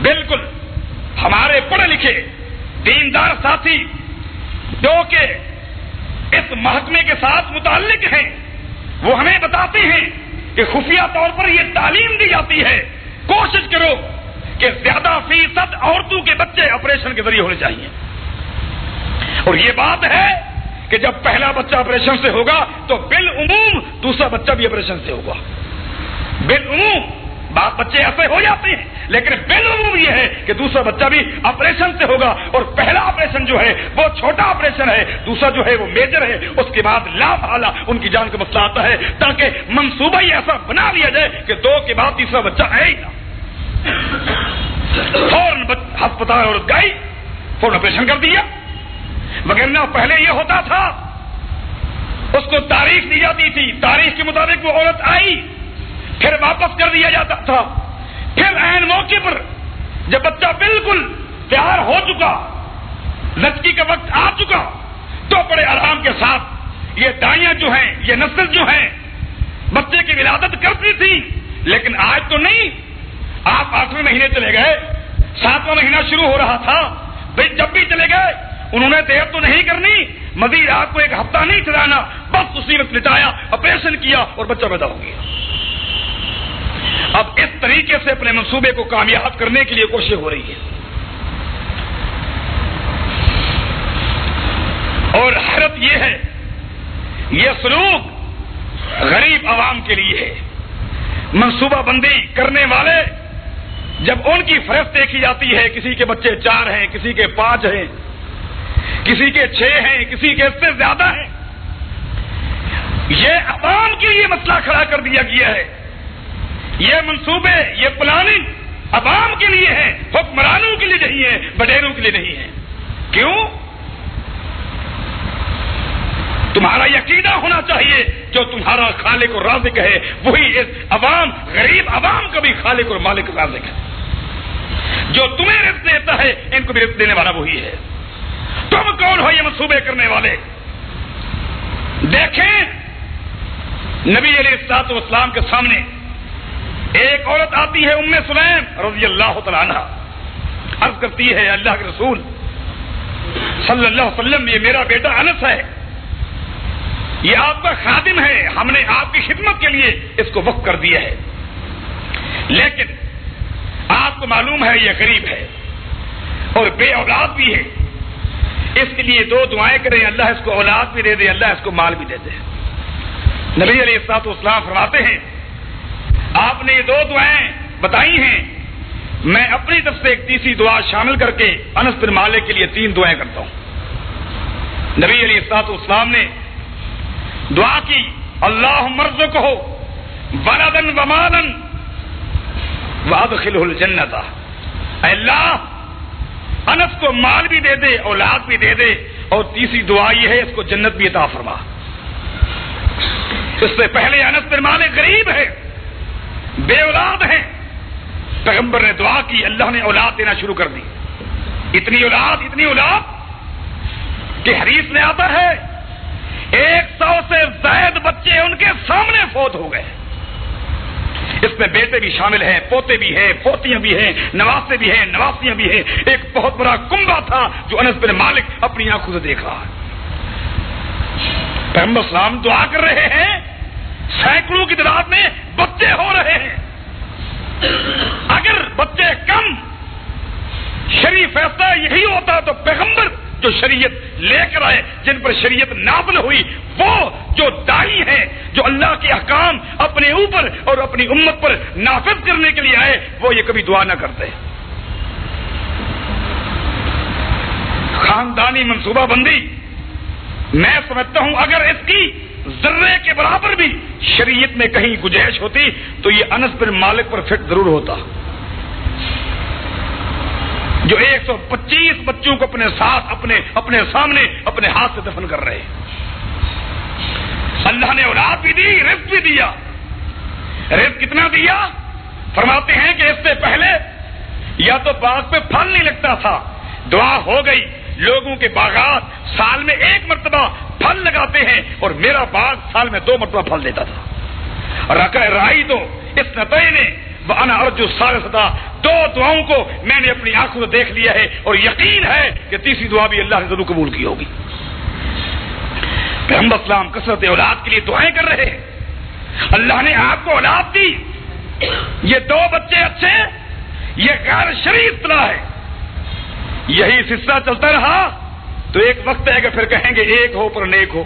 بالکل ہمارے پڑھے لکھے دیندار ساتھی جو کہ اس محکمے کے ساتھ متعلق ہیں وہ ہمیں بتاتے ہیں کہ خفیہ طور پر یہ تعلیم دی جاتی ہے، کوشش کرو کہ زیادہ فیصد عورتوں کے بچے آپریشن کے ذریعے ہونے چاہیے۔ اور یہ بات ہے کہ جب پہلا بچہ آپریشن سے ہوگا تو بالعموم دوسرا بچہ بھی آپریشن سے ہوگا. بالعموم بعض بچے ایسے ہو جاتے ہیں لیکن بالعموم یہ ہے کہ دوسرا بچہ بھی آپریشن سے ہوگا. اور پہلا آپریشن جو ہے وہ چھوٹا آپریشن ہے, دوسرا جو ہے وہ میجر ہے. اس کے بعد لا محالہ ان کی جان کا مسئلہ آتا ہے, تاکہ منصوبہ ہی ایسا بنا لیا جائے کہ 2 کے بعد تیسرا بچہ آئے ہی نہ. فوراً ہسپتال عورت گئی, فوراً آپریشن کر دیا. وگرنہ پہلے یہ ہوتا تھا اس کو تاریخ دی جاتی تھی, تاریخ کے مطابق وہ عورت آئی پھر واپس کر دیا جاتا تھا. پھر عین موقع پر جب بچہ بالکل تیار ہو چکا, لچکی کا وقت آ چکا, تو بڑے آرام کے ساتھ یہ دائیاں جو ہیں, یہ نسل جو ہیں, بچے کی ولادت کرتی تھی. لیکن آج تو نہیں. آپ 8ویں مہینے چلے گئے, 7واں مہینہ شروع ہو رہا تھا, جب بھی چلے گئے انہوں نے دیر تو نہیں کرنی, مزید آپ کو 1 ہفتہ نہیں چلانا, بس اسی وقت لٹایا, آپریشن کیا اور بچہ پیدا ہو گیا. اب اس طریقے سے اپنے منصوبے کو کامیاب کرنے کے لیے کوشش ہو رہی ہے. اور حیرت یہ ہے, یہ سلوک غریب عوام کے لیے ہے. منصوبہ بندی کرنے والے جب ان کی فہرست دیکھی جاتی ہے, کسی کے بچے 4 ہیں, کسی کے 5 ہیں, کسی کے 6 ہیں, کسی کے اس سے زیادہ ہیں, یہ عوام کے لیے مسئلہ کھڑا کر دیا گیا ہے. یہ منصوبے, یہ پلاننگ عوام کے لیے ہے, حکمرانوں کے لیے نہیں ہے, بڈیروں کے لیے نہیں ہے. کیوں؟ تمہارا یہ عقیدہ ہونا چاہیے جو تمہارا خالق اور رازق ہے وہی اس عوام, غریب عوام کا بھی خالق اور مالک رازق ہے. جو تمہیں رزق دیتا ہے ان کو بھی رزق دینے والا وہی ہے. تم کون ہو یہ منصوبے کرنے والے؟ دیکھیں نبی علیہ الصلوۃ والسلام کے سامنے ایک عورت آتی ہے, ام سلیم رضی اللہ تعالی عنہ, عرض کرتی ہے اللہ کے رسول صلی اللہ علیہ وسلم, یہ میرا بیٹا انس ہے, یہ آپ کا خادم ہے, ہم نے آپ کی خدمت کے لیے اس کو وقف کر دیا ہے, لیکن آپ کو معلوم ہے یہ غریب ہے اور بے اولاد بھی ہے, اس کے لیے 2 دعائیں کریں, اللہ اس کو اولاد بھی دے دے, اللہ اس کو مال بھی دے دے. نبی علیہ الصلوۃ والسلام فرماتے ہیں آپ نے یہ 2 دعائیں بتائی ہیں, میں اپنی طرف سے ایک تیسری دعا شامل کر کے انس بن مالک کے لیے 3 دعائیں کرتا ہوں. نبی علیہ الصلوۃ والسلام نے دعا کی, اللہم ارزقہ ولدا ومالا وادخلہ الجنۃ, اے اللہ انس کو مال بھی دے دے, اولاد بھی دے دے, اور تیسری دعا یہ ہے اس کو جنت بھی عطا فرما. اس سے پہلے انس بن مالک غریب ہے, بے اولاد ہیں, پیغمبر نے دعا کی, اللہ نے اولاد دینا شروع کر دی. اتنی اولاد کہ حدیث میں آتا ہے 100 سے زائد بچے ان کے سامنے فوت ہو گئے. اس میں بیٹے بھی شامل ہیں, پوتے بھی ہیں, پوتیاں بھی ہیں, نواسے بھی ہیں, نواسیاں بھی ہیں. ایک بہت بڑا کنبہ تھا جو انس بن مالک اپنی آنکھوں سے دیکھ رہا ہے. پیغمبر اسلام دعا کر رہے ہیں, سینکڑوں کی تعداد میں بچے ہو رہے ہیں. اگر بچے کم, شرعی فیصلہ یہی ہوتا تو پیغمبر جو شریعت لے کر آئے, جن پر شریعت نازل ہوئی, وہ جو داعی ہیں, جو اللہ کے احکام اپنے اوپر اور اپنی امت پر نافذ کرنے کے لیے آئے, وہ یہ کبھی دعا نہ کرتے. خاندانی منصوبہ بندی میں سمجھتا ہوں اگر اس کی ذرے کے برابر بھی شریعت میں کہیں گنجائش ہوتی تو یہ انس بن مالک پر فٹ ضرور ہوتا, جو 125 بچوں کو اپنے ساتھ اپنے سامنے اپنے ہاتھ سے دفن کر رہے ہیں. اللہ نے اولاد بھی دی, رزق بھی دیا. رزق کتنا دیا؟ فرماتے ہیں کہ اس سے پہلے یا تو باغ پہ پھل نہیں لگتا تھا, دعا ہو گئی, لوگوں کے باغات سال میں 1 مرتبہ پھل لگاتے ہیں اور میرا باغ سال میں 2 مرتبہ پھل دیتا تھا. اور رائی تو اس نتائج نے وَأَنَا أَرْجُو الثَّالِثَةَ 2 دعاؤں کو میں نے اپنی آنکھوں سے دیکھ لیا ہے اور یقین ہے کہ تیسری دعا بھی اللہ نے ضرور قبول کی ہوگی. پیغمبر اسلام کثرت اولاد کے لیے دعائیں کر رہے ہیں. اللہ نے آپ کو اولاد دی, یہ 2 بچے اچھے, یہ غیر شرعی اصطلاح ہے. یہی سلسلہ چلتا رہا تو ایک وقت ہے کہ پھر کہیں گے ایک ہو پر نیک ہو،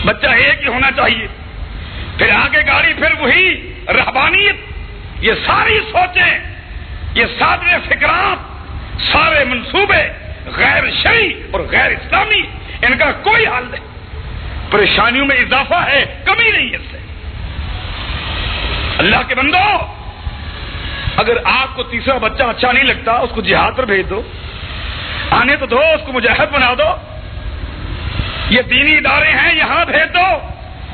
بچہ ایک ہی ہونا چاہیے، پھر آگے گاڑی پھر وہی رہبانیت، یہ ساری سوچیں، یہ سارے فکرات، سارے منصوبے غیر شرعی اور غیر اسلامی، ان کا کوئی حل نہیں، پریشانیوں میں اضافہ ہے، کمی نہیں اس سے۔ اللہ کے بندو، اگر آپ کو تیسرا بچہ اچھا نہیں لگتا اس کو جہاد پر بھیج دو، آنے تو دو، اس کو مجاہد بنا دو، یہ دینی ادارے ہیں یہاں بھیج دو،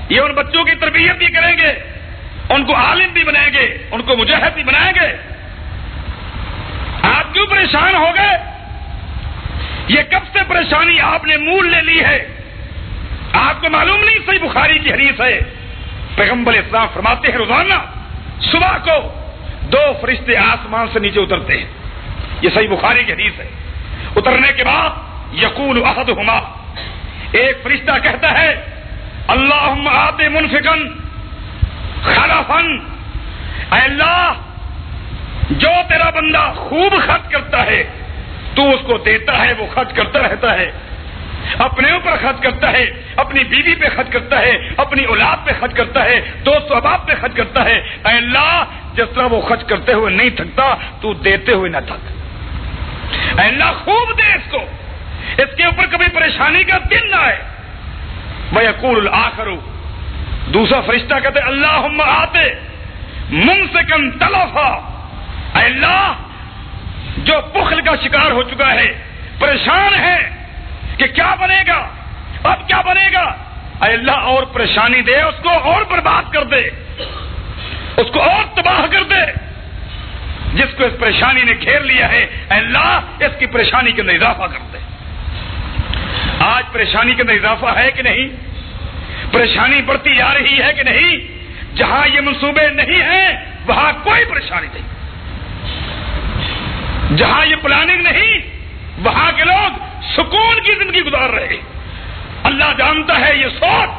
یہ ان بچوں کی تربیت بھی کریں گے، ان کو عالم بھی بنائیں گے، ان کو مجاہد بھی بنائیں گے۔ آپ کیوں پریشان ہو گئے؟ یہ کب سے پریشانی آپ نے مول لے لی ہے؟ آپ کو معلوم نہیں؟ صحیح بخاری کی حدیث ہے، پیغمبر اسلام فرماتے ہیں روزانہ صبح کو 2 فرشتے آسمان سے نیچے اترتے ہیں، یہ صحیح بخاری کی حدیث ہے۔ اترنے کے بعد یقول احدہما، ایک فرشتہ کہتا ہے اللہم آت منفقا خلفا، اے اللہ جو تیرا بندہ خوب خرچ کرتا ہے تو اس کو دیتا ہے، وہ خرچ کرتا رہتا ہے، اپنے اوپر خرچ کرتا ہے، اپنی بیوی پہ خرچ کرتا ہے، اپنی اولاد پہ خرچ کرتا ہے، دوست احباب پہ خرچ کرتا ہے، اے اللہ جس طرح وہ خرچ کرتے ہوئے نہیں تھکتا تو دیتے ہوئے نہ تھک، اے اللہ خوب دے اس کو، اس کے اوپر کبھی پریشانی کا دن نہ آئے۔ وَيَقُولُ الْآخَرُ، دوسرا فرشتہ کہتے ہیں اللہم آتے ممسکا تلفا، اے اللہ جو بخل کا شکار ہو چکا ہے، پریشان ہے کہ کیا بنے گا، اب کیا بنے گا، اے اللہ اور پریشانی دے، اس کو اور برباد کر دے، اس کو اور تباہ کر دے، جس کو اس پریشانی نے گھیر لیا ہے، اے اللہ اس کی پریشانی کے اندر اضافہ کر دے۔ آج پریشانی کے اندر اضافہ ہے کہ نہیں؟ پریشانی بڑھتی جا رہی ہے کہ نہیں؟ جہاں یہ منصوبے نہیں ہیں وہاں کوئی پریشانی نہیں، جہاں یہ پلاننگ نہیں وہاں کے لوگ سکون کی زندگی گزار رہے۔ اللہ جانتا ہے یہ سوچ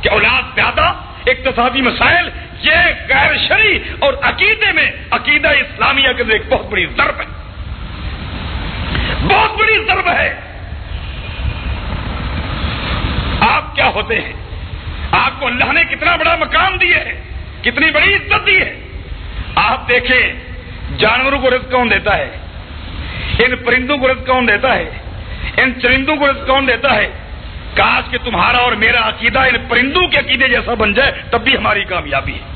کہ اولاد زیادہ، اقتصادی مسائل، یہ غیر شرعی اور عقیدے میں عقیدہ اسلامیہ کے اندر ایک بہت بڑی ضرب ہے، بہت بڑی ضرب ہے۔ آپ کیا ہوتے ہیں؟ آپ کو اللہ نے کتنا بڑا مقام دیا ہے، کتنی بڑی عزت دی ہے۔ آپ دیکھیں جانوروں کو رزق کون دیتا ہے؟ ان پرندوں کو رزق کون دیتا ہے؟ ان چرندوں کو رزق کون دیتا ہے؟ کاش کہ تمہارا اور میرا عقیدہ ان پرندوں کے عقیدے جیسا بن جائے، تب بھی ہماری کامیابی ہے۔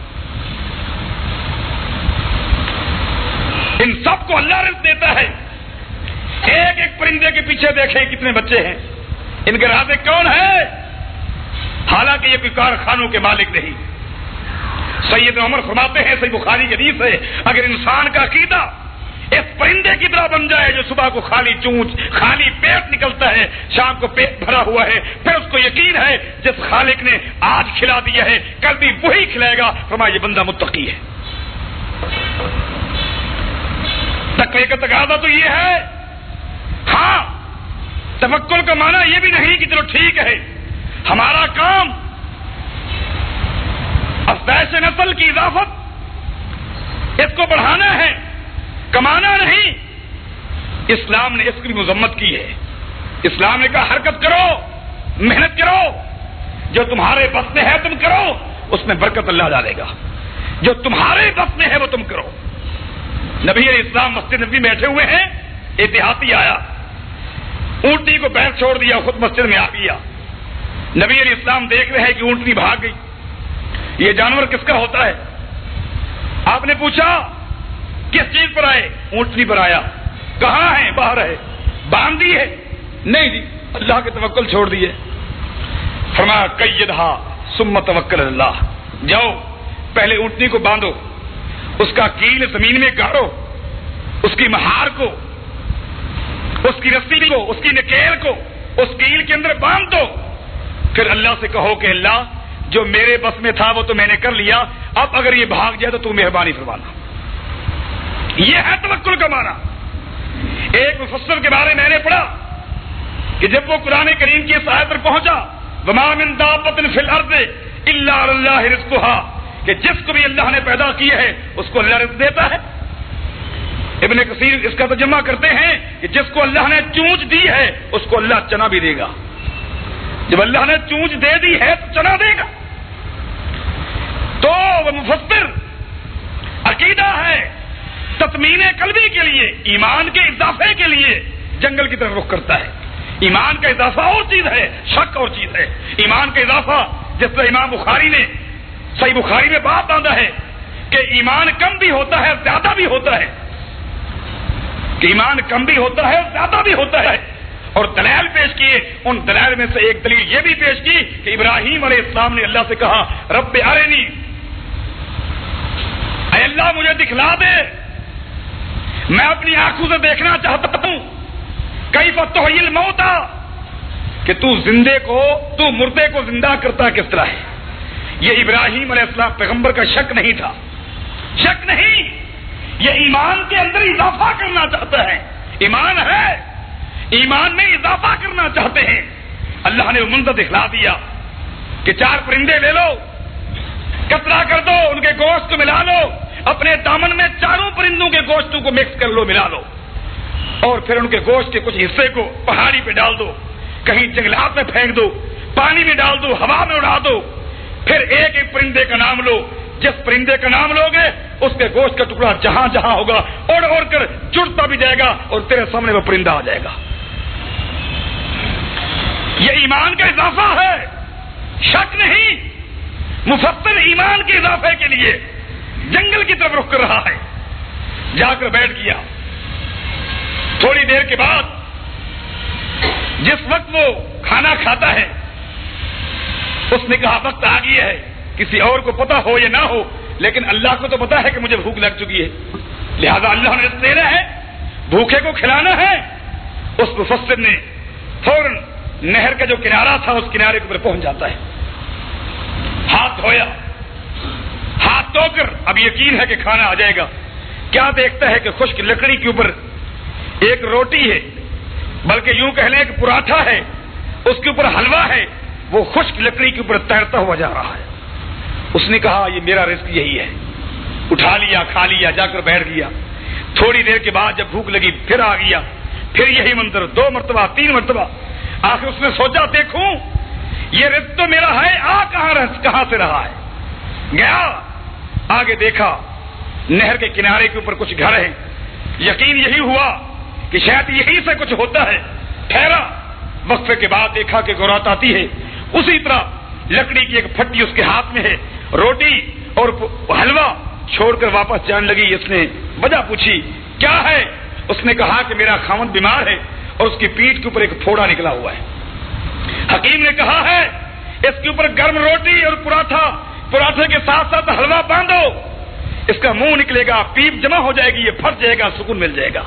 ان سب کو اللہ رزق دیتا ہے، ایک ایک پرندے کے پیچھے دیکھیں کتنے بچے ہیں، ان کے رازق کون ہے؟ حالانکہ یہ کوئی کارخانوں کے مالک نہیں۔ سید عمر فرماتے ہیں، صحیح بخاری کی حدیث ہے، اگر انسان کا عقیدہ اس پرندے کی طرح بن جائے جو صبح کو خالی چونچ خالی پیٹ نکلتا ہے، شام کو پیٹ بھرا ہوا ہے، پھر اس کو یقین ہے جس خالق نے آج کھلا دیا ہے کل بھی وہی کھلائے گا، فرمایا یہ بندہ متقی ہے۔ تقوی کا تقاضا تو یہ ہے۔ ہاں، توکل کا معنی یہ بھی نہیں کہ چلو ٹھیک ہے ہمارا کام افزائش نسل کی اضافت، اس کو بڑھانا ہے، کمانا نہیں۔ اسلام نے اس کی مذمت کی ہے۔ اسلام نے کہا حرکت کرو، محنت کرو، جو تمہارے بس میں ہے تم کرو، اس میں برکت اللہ ڈالے گا، جو تمہارے بس میں ہے وہ تم کرو۔ نبی علیہ السلام مسجد نبوی بیٹھے ہوئے ہیں، ایک دیہاتی آیا، اونٹنی کو پیر چھوڑ دیا، خود مسجد میں آ گیا۔ نبی علیہ السلام دیکھ رہے ہیں کہ اونٹنی بھاگ گئی، یہ جانور کس کا ہوتا ہے؟ آپ نے پوچھا کس چیز پر آئے؟ اونٹنی پر آیا۔ کہاں ہے؟ باہر ہے۔ باندھ دی ہے؟ نہیں جی، اللہ کے توکل چھوڑ دیے۔ فرمایا قیدھا ثم توکل اللہ، جاؤ پہلے اونٹنی کو باندھو، اس کا کیل زمین میں گاڑو، اس کی مہار کو، اس کی رسی کو، اس کی نکیل کو اس کیل کے اندر باندھ دو، پھر اللہ سے کہو کہ اللہ جو میرے بس میں تھا وہ تو میں نے کر لیا، اب اگر یہ بھاگ جائے تو مہربانی فرمانا۔ یہ ہے توکل کا معنی۔ ایک مفسر کے بارے میں نے پڑھا کہ جب وہ قرآن کریم کی اس آیت پر پہنچا وَمَا مِن دَابَّةٍ فِي الْأَرْضِ إِلَّا عَلَى اللَّهِ رِزْقُهَا، کہ جس کو بھی اللہ نے پیدا کیا ہے اس کو اللہ رزق دیتا ہے۔ ابن کثیر اس کا ترجمہ کرتے ہیں کہ جس کو اللہ نے چونچ دی ہے اس کو اللہ چنا بھی دے گا. جب اللہ نے چونچ دے دی ہے تو چنا دے گا. تو وہ مفسر عقیدہ ہے تطمین قلبی کے لیے، ایمان کے اضافے کے لیے جنگل کی طرف رخ کرتا ہے. ایمان کا اضافہ اور چیز ہے، شک اور چیز ہے. ایمان کا اضافہ جس طرح امام بخاری نے صحیح بخاری میں بات باندھا ہے کہ ایمان کم بھی ہوتا ہے زیادہ بھی ہوتا ہے، کہ ایمان کم بھی ہوتا ہے زیادہ بھی ہوتا ہے. اور دلائل پیش کیے. ان دلائل میں سے ایک دلیل یہ بھی پیش کی کہ ابراہیم علیہ السلام نے اللہ سے کہا رب ارنی، اے اللہ مجھے دکھلا دے، میں اپنی آنکھوں سے دیکھنا چاہتا ہوں کیف تحیی الموتى، کہ تو مردے کو زندہ کرتا کس طرح ہے. یہ ابراہیم علیہ السلام پیغمبر کا شک نہیں تھا، شک نہیں، یہ ایمان کے اندر اضافہ کرنا چاہتا ہے. ایمان ہے، ایمان میں اضافہ کرنا چاہتے ہیں. اللہ نے وہ منظر دکھلا دیا کہ 4 پرندے لے لو، کترا کر دو، ان کے گوشت کو ملا لو، اپنے دامن میں 4 پرندوں کے گوشتوں کو مکس کر لو، ملا لو، اور پھر ان کے گوشت کے کچھ حصے کو پہاڑی پہ ڈال دو، کہیں جنگلات میں پھینک دو، پانی میں ڈال دو، ہوا میں اڑا دو. پھر ایک ایک پرندے کا نام لو، جس پرندے کا نام لوگے اس کے گوشت کا ٹکڑا جہاں جہاں ہوگا اڑ اڑ کر جڑتا بھی جائے گا اور تیرے سامنے وہ پرندہ آ جائے گا. یہ ایمان کا اضافہ ہے، شک نہیں. مفسر ایمان کے اضافے کے لیے جنگل کی طرف رخ کر رہا ہے. جا کر بیٹھ گیا. تھوڑی دیر کے بعد جس وقت وہ کھانا کھاتا ہے اس نے کہا وقت آ گیا ہے. کسی اور کو پتا ہو یا نہ ہو لیکن اللہ کو تو پتا ہے کہ مجھے بھوک لگ چکی ہے، لہذا اللہ نے رزق دینا ہے، بھوکے کو کھلانا ہے. اس مفسر نے فوراً نہر کا جو کنارہ تھا اس کنارے کے اوپر پہنچ جاتا ہے. ہاتھ دھویا، ہاتھ دھو کر اب یقین ہے کہ کھانا آ جائے گا. کیا دیکھتا ہے کہ خشک لکڑی کے اوپر ایک روٹی ہے، بلکہ یوں کہہ لیں کہ پراٹھا ہے، اس کے اوپر حلوہ ہے، وہ خشک لکڑی کے اوپر تیرتا ہوا جا رہا ہے. اس نے کہا یہ میرا رزق یہی ہے. اٹھا لیا، کھا لیا، جا کر بیٹھ گیا. تھوڑی دیر کے بعد جب بھوک لگی پھر آ گیا، پھر یہی منظر 2 مرتبہ 3 مرتبہ. آخر اس نے سوچا دیکھوں یہ رزق تو میرا ہے، کہاں سے رہا ہے. گیا آگے دیکھا نہر کے کنارے کے اوپر کچھ گھر ہیں. یقین یہی ہوا کہ شاید یہی سے کچھ ہوتا ہے. ٹھہرا، وقفے کے بعد دیکھا کہ گورات آتی ہے. اسی طرح لکڑی کی ایک پھٹی اس کے ہاتھ میں ہے، روٹی اور حلوہ چھوڑ کر واپس جانے لگی. اس نے وجہ پوچھی کیا ہے؟ اس نے کہا کہ میرا خاوند بیمار ہے اور اس کی پیٹھ کے اوپر ایک پھوڑا نکلا ہوا ہے. حکیم نے کہا ہے اس کے اوپر گرم روٹی اور پراٹھے کے ساتھ ساتھ حلوہ باندھو، اس کا منہ نکلے گا، پیپ جمع ہو جائے گی، یہ پھٹ جائے گا، سکون مل جائے گا.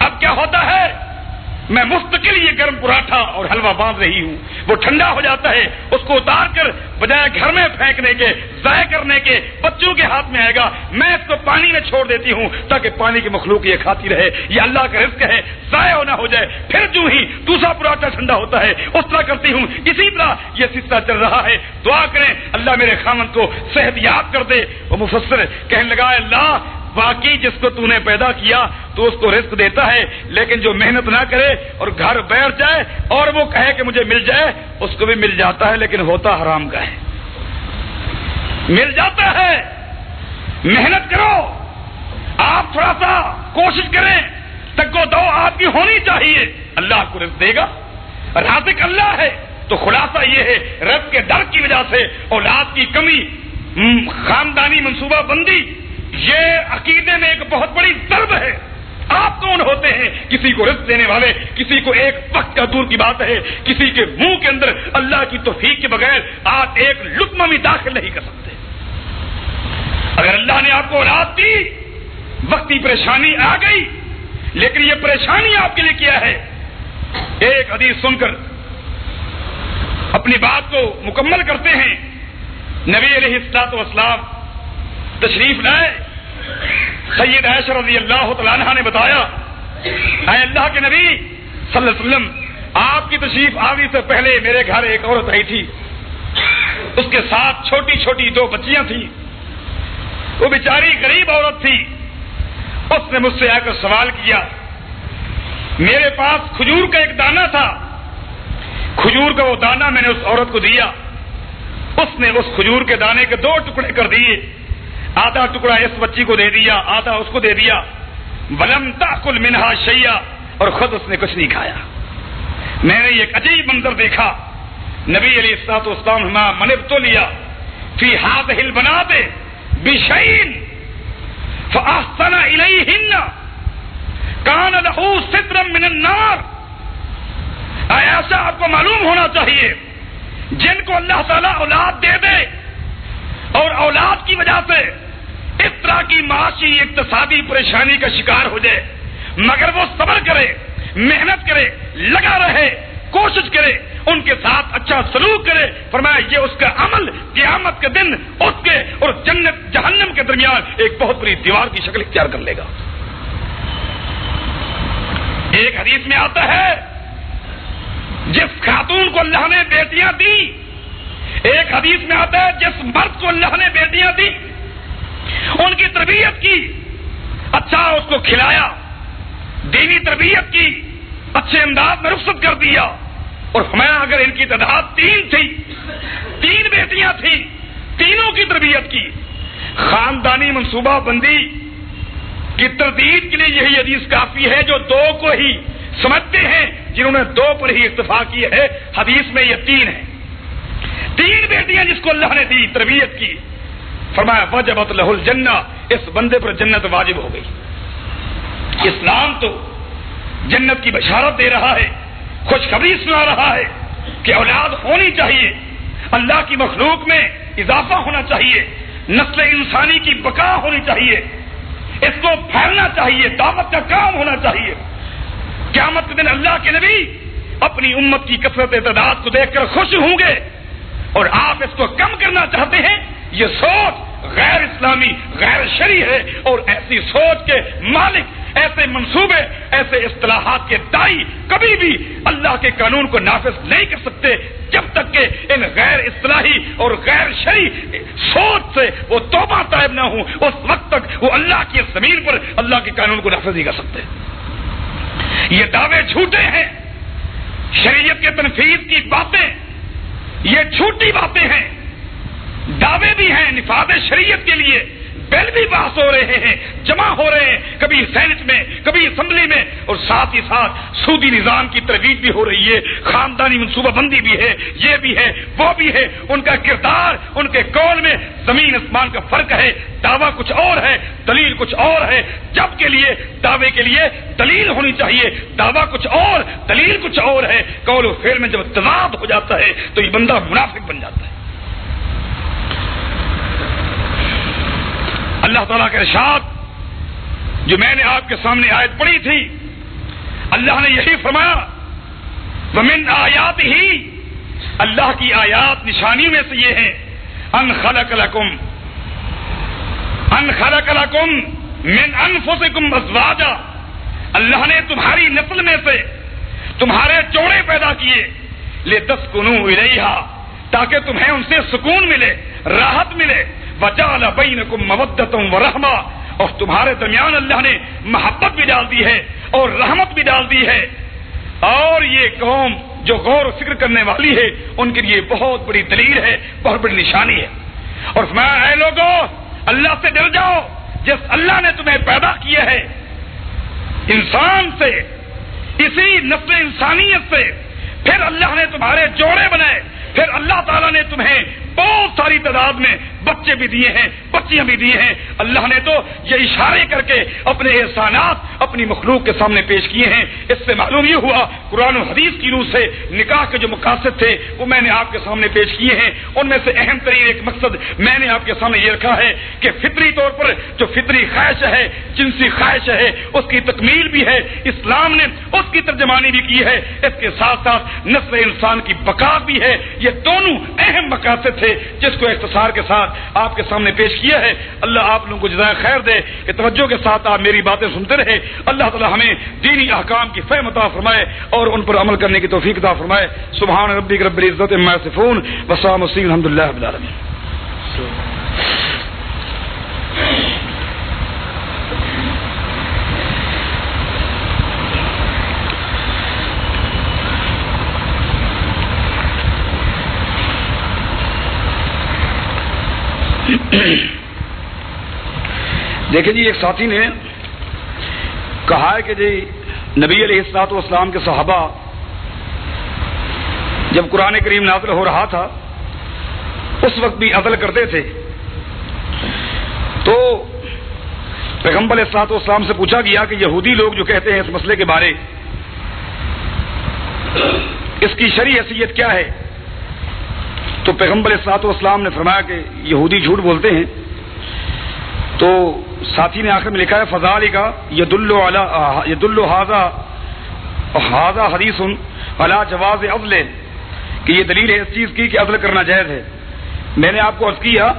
اب کیا ہوتا ہے میں مستقل یہ گرم پراٹھا اور حلوہ باندھ رہی ہوں، وہ ٹھنڈا ہو جاتا ہے، اس کو اتار کر بجائے گھر میں پھینکنے کے، ضائع کرنے کے، بچوں کے ہاتھ میں آئے گا، میں اس کو پانی میں چھوڑ دیتی ہوں تاکہ پانی کی مخلوق یہ کھاتی رہے. یہ اللہ کا رزق ہے، ضائع نہ ہو جائے. پھر جو ہی دوسرا پراٹھا ٹھنڈا ہوتا ہے اس طرح کرتی ہوں. اسی طرح یہ سلسلہ چل رہا ہے. دعا کریں اللہ میرے خامن کو صحت یاب کر دے. وہ مفسر کہنے لگا اللہ واقعی جس کو تو نے پیدا کیا تو اس کو رزق دیتا ہے، لیکن جو محنت نہ کرے اور گھر بیٹھ جائے اور وہ کہے کہ مجھے مل جائے اس کو بھی مل جاتا ہے، لیکن ہوتا حرام کا ہے. مل جاتا ہے. محنت کرو، آپ تھوڑا سا کوشش کریں، تگو دو آپ کی ہونی چاہیے، اللہ آپ کو رزق دے گا. رازق اللہ ہے. تو خلاصہ یہ ہے رزق کے ڈر کی وجہ سے اولاد کی کمی، خاندانی منصوبہ بندی، یہ عقیدے میں ایک بہت بڑی ضرب ہے. آپ کون ہوتے ہیں کسی کو رزق دینے والے؟ کسی کو ایک وقت کا دور کی بات ہے کسی کے منہ کے اندر اللہ کی توفیق کے بغیر آپ ایک لقمہ بھی داخل نہیں کر سکتے. اگر اللہ نے آپ کو اولاد دی، وقتی پریشانی آ گئی، لیکن یہ پریشانی آپ کے لیے کیا ہے؟ ایک حدیث سن کر اپنی بات کو مکمل کرتے ہیں. نبی علیہ الصلوۃ والسلام تشریف لائے. سید عائشہ رضی اللہ تعالیٰ عنہا نے بتایا اے اللہ کے نبی صلی اللہ علیہ وسلم آپ کی تشریف آوی سے پہلے میرے گھر ایک عورت آئی تھی، اس کے ساتھ چھوٹی چھوٹی 2 بچیاں تھیں. وہ بیچاری غریب عورت تھی، اس نے مجھ سے آ کر سوال کیا، میرے پاس کھجور کا ایک دانہ تھا، کھجور کا وہ دانہ میں نے اس عورت کو دیا، اس نے اس کھجور کے دانے کے 2 ٹکڑے کر دیے، آدھا ٹکڑا اس بچی کو دے دیا، آدھا اس کو دے دیا، ولم تاکل منہا شیئا، اور خود اس نے کچھ نہیں کھایا۔ میں نے ایک عجیب منظر دیکھا، نبی علیہ الصلوۃ والسلام من ابتلیا فی ہذہ البنات بشیء فاحسن الیہن کان لہ سترا من النار۔ ایسا آپ کو معلوم ہونا چاہیے جن کو اللہ تعالیٰ اولاد دے دے اور اولاد کی وجہ سے اس طرح کی معاشی اقتصادی پریشانی کا شکار ہو جائے، مگر وہ صبر کرے، محنت کرے، لگا رہے، کوشش کرے، ان کے ساتھ اچھا سلوک کرے، فرمایا یہ اس کا عمل قیامت کے دن اس کے اور جنت جہنم کے درمیان ایک بہت بڑی دیوار کی شکل اختیار کر لے گا۔ ایک حدیث میں آتا ہے جس خاتون کو اللہ نے بیٹیاں دی، ایک حدیث میں آتا ہے جس مرد کو اللہ نے بیٹیاں دی، ان کی تربیت کی، اچھا اس کو کھلایا، دینی تربیت کی، اچھے انداز میں رخصت کر دیا، اور ہمیں اگر ان کی تعداد 3 تھی، 3 بیٹیاں تھیں، تینوں کی تربیت کی، خاندانی منصوبہ بندی کی تردید کے لیے یہی حدیث کافی ہے۔ جو 2 کو ہی سمجھتے ہیں، جنہوں نے 2 پر ہی اکتفا کی ہے، حدیث میں یہ 3 ہے۔ 3 بیٹیاں جس کو اللہ نے دی، تربیت کی، فرمایا وجبت لہ الجنہ، اس بندے پر جنت واجب ہو گئی۔ اسلام تو جنت کی بشارت دے رہا ہے، خوشخبری سنا رہا ہے کہ اولاد ہونی چاہیے، اللہ کی مخلوق میں اضافہ ہونا چاہیے، نسل انسانی کی بقا ہونی چاہیے، اس کو پھیلنا چاہیے، دعوت کا کام ہونا چاہیے۔ قیامت کے دن اللہ کے نبی اپنی امت کی کثرت تعداد کو دیکھ کر خوش ہوں گے، اور آپ اس کو کم کرنا چاہتے ہیں، یہ سوچ غیر اسلامی، غیر شرعی ہے، اور ایسی سوچ کے مالک، ایسے منصوبے، ایسے اصطلاحات کے دائی کبھی بھی اللہ کے قانون کو نافذ نہیں کر سکتے جب تک کہ ان غیر اصطلاحی اور غیر شرعی سوچ سے وہ توبہ طائب نہ ہوں، اس وقت تک وہ اللہ کی زمین پر اللہ کے قانون کو نافذ نہیں کر سکتے۔ یہ دعوے جھوٹے ہیں، شریعت کے تنفیذ کی باتیں یہ جھوٹی باتیں ہیں، دعوے بھی ہیں نفاذ شریعت کے لیے، بل بھی بحث ہو رہے ہیں، جمع ہو رہے ہیں، کبھی سینٹ میں، کبھی اسمبلی میں، اور ساتھ ہی ساتھ سودی نظام کی ترویج بھی ہو رہی ہے، خاندانی منصوبہ بندی بھی ہے، یہ بھی ہے، وہ بھی ہے۔ ان کا کردار، ان کے قول میں زمین آسمان کا فرق ہے، دعویٰ کچھ اور ہے، دلیل کچھ اور ہے۔ جب کے لیے دعوے کے لیے دلیل ہونی چاہیے، دعویٰ کچھ اور، دلیل کچھ اور ہے۔ قول و فعل میں جب تضاد ہو جاتا ہے تو یہ بندہ منافق بن جاتا ہے۔ اللہ تعالیٰ کا ارشاد جو میں نے آپ کے سامنے آیت پڑھی تھی، اللہ نے یہی فرمایا وَمِنْ آیَاتِهِ، اللہ کی آیات نشانیوں میں سے یہ ہے ان خلق لکم من انفسکم ازواجا، اللہ نے تمہاری نسل میں سے تمہارے جوڑے پیدا کیے، لتسکنوا الیہا، تاکہ تمہیں ان سے سکون ملے، راحت ملے، وجعل بینکم مودۃ ورحمہ، اور تمہارے درمیان اللہ نے محبت بھی ڈال دی ہے اور رحمت بھی ڈال دی ہے۔ اور یہ قوم جو غور و فکر کرنے والی ہے ان کے لیے بہت بڑی دلیل ہے، بہت بڑی نشانی ہے۔ اور فرمایا اے لوگو اللہ سے ڈر جاؤ، جس اللہ نے تمہیں پیدا کیا ہے انسان سے، اسی نسل انسانیت سے، پھر اللہ نے تمہارے جوڑے بنائے، پھر اللہ تعالیٰ نے تمہیں بہت ساری تعداد میں بچے بھی دیے ہیں، بچیاں بھی دیے ہیں۔ اللہ نے تو یہ اشارے کر کے اپنے احسانات اپنی مخلوق کے سامنے پیش کیے ہیں۔ اس سے معلوم یہ ہوا قرآن و حدیث کی روح سے نکاح کے جو مقاصد تھے وہ میں نے آپ کے سامنے پیش کیے ہیں۔ ان میں سے اہم ترین ایک مقصد میں نے آپ کے سامنے یہ رکھا ہے کہ فطری طور پر جو فطری خواہش ہے، جنسی خواہش ہے، اس کی تکمیل بھی ہے، اسلام نے اس کی ترجمانی بھی کی ہے، اس کے ساتھ ساتھ نسل انسان کی بقا بھی ہے۔ یہ دونوں اہم مقاصد تھے جس کو اختصار کے ساتھ آپ کے سامنے پیش کیا ہے۔ اللہ آپ لوگوں کو جزائے خیر دے کہ توجہ کے ساتھ آپ میری باتیں سنتے رہے۔ اللہ تعالی ہمیں دینی احکام کی فہم عطا فرمائے اور ان پر عمل کرنے کی توفیق عطا فرمائے۔ سبحان ربک رب العزت عما یصفون وسلام الحمد للہ رب العالمین۔ دیکھیں جی، ایک ساتھی نے کہا ہے کہ جی نبی علیہ الصلوۃ والسلام کے صحابہ جب قرآن کریم نازل ہو رہا تھا اس وقت بھی عدل کرتے تھے، تو پیغمبر علیہ الصلوۃ والسلام سے پوچھا گیا کہ یہودی لوگ جو کہتے ہیں اس مسئلے کے بارے، اس کی شرعی حیثیت کیا ہے؟ تو پیغمبر علیہ الصلوۃ والسلام نے فرمایا کہ یہودی جھوٹ بولتے ہیں۔ تو ساتھی نے آخر میں لکھا ہے فذالک یدل ھذا حدیث علی جواز عدل، کہ یہ دلیل ہے اس چیز کی کہ عدل کرنا جائز ہے۔ میں نے آپ کو عرض کیا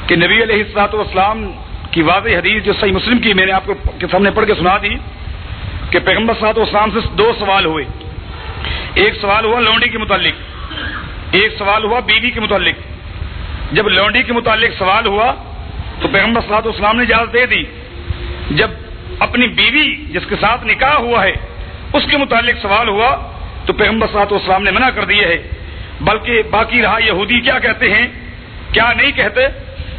کہ نبی علیہ الصلوۃ والسلام کی واضح حدیث جو صحیح مسلم کی میں نے آپ کو کے سامنے پڑھ کے سنا دی کہ پیغمبر صلی اللہ علیہ وسلم سے دو سوال ہوئے، ایک سوال ہوا لونڈی کے متعلق، ایک سوال ہوا بیوی کے متعلق۔ جب لونڈی کے متعلق سوال ہوا تو پیغمبر صلی اللہ علیہ وسلم نے اجازت دے دی، جب اپنی بیوی جس کے ساتھ نکاح ہوا ہے اس کے متعلق سوال ہوا تو پیغمبر صلی اللہ علیہ وسلم نے منع کر دیا ہے۔ بلکہ باقی رہا یہودی کیا کہتے ہیں کیا نہیں کہتے،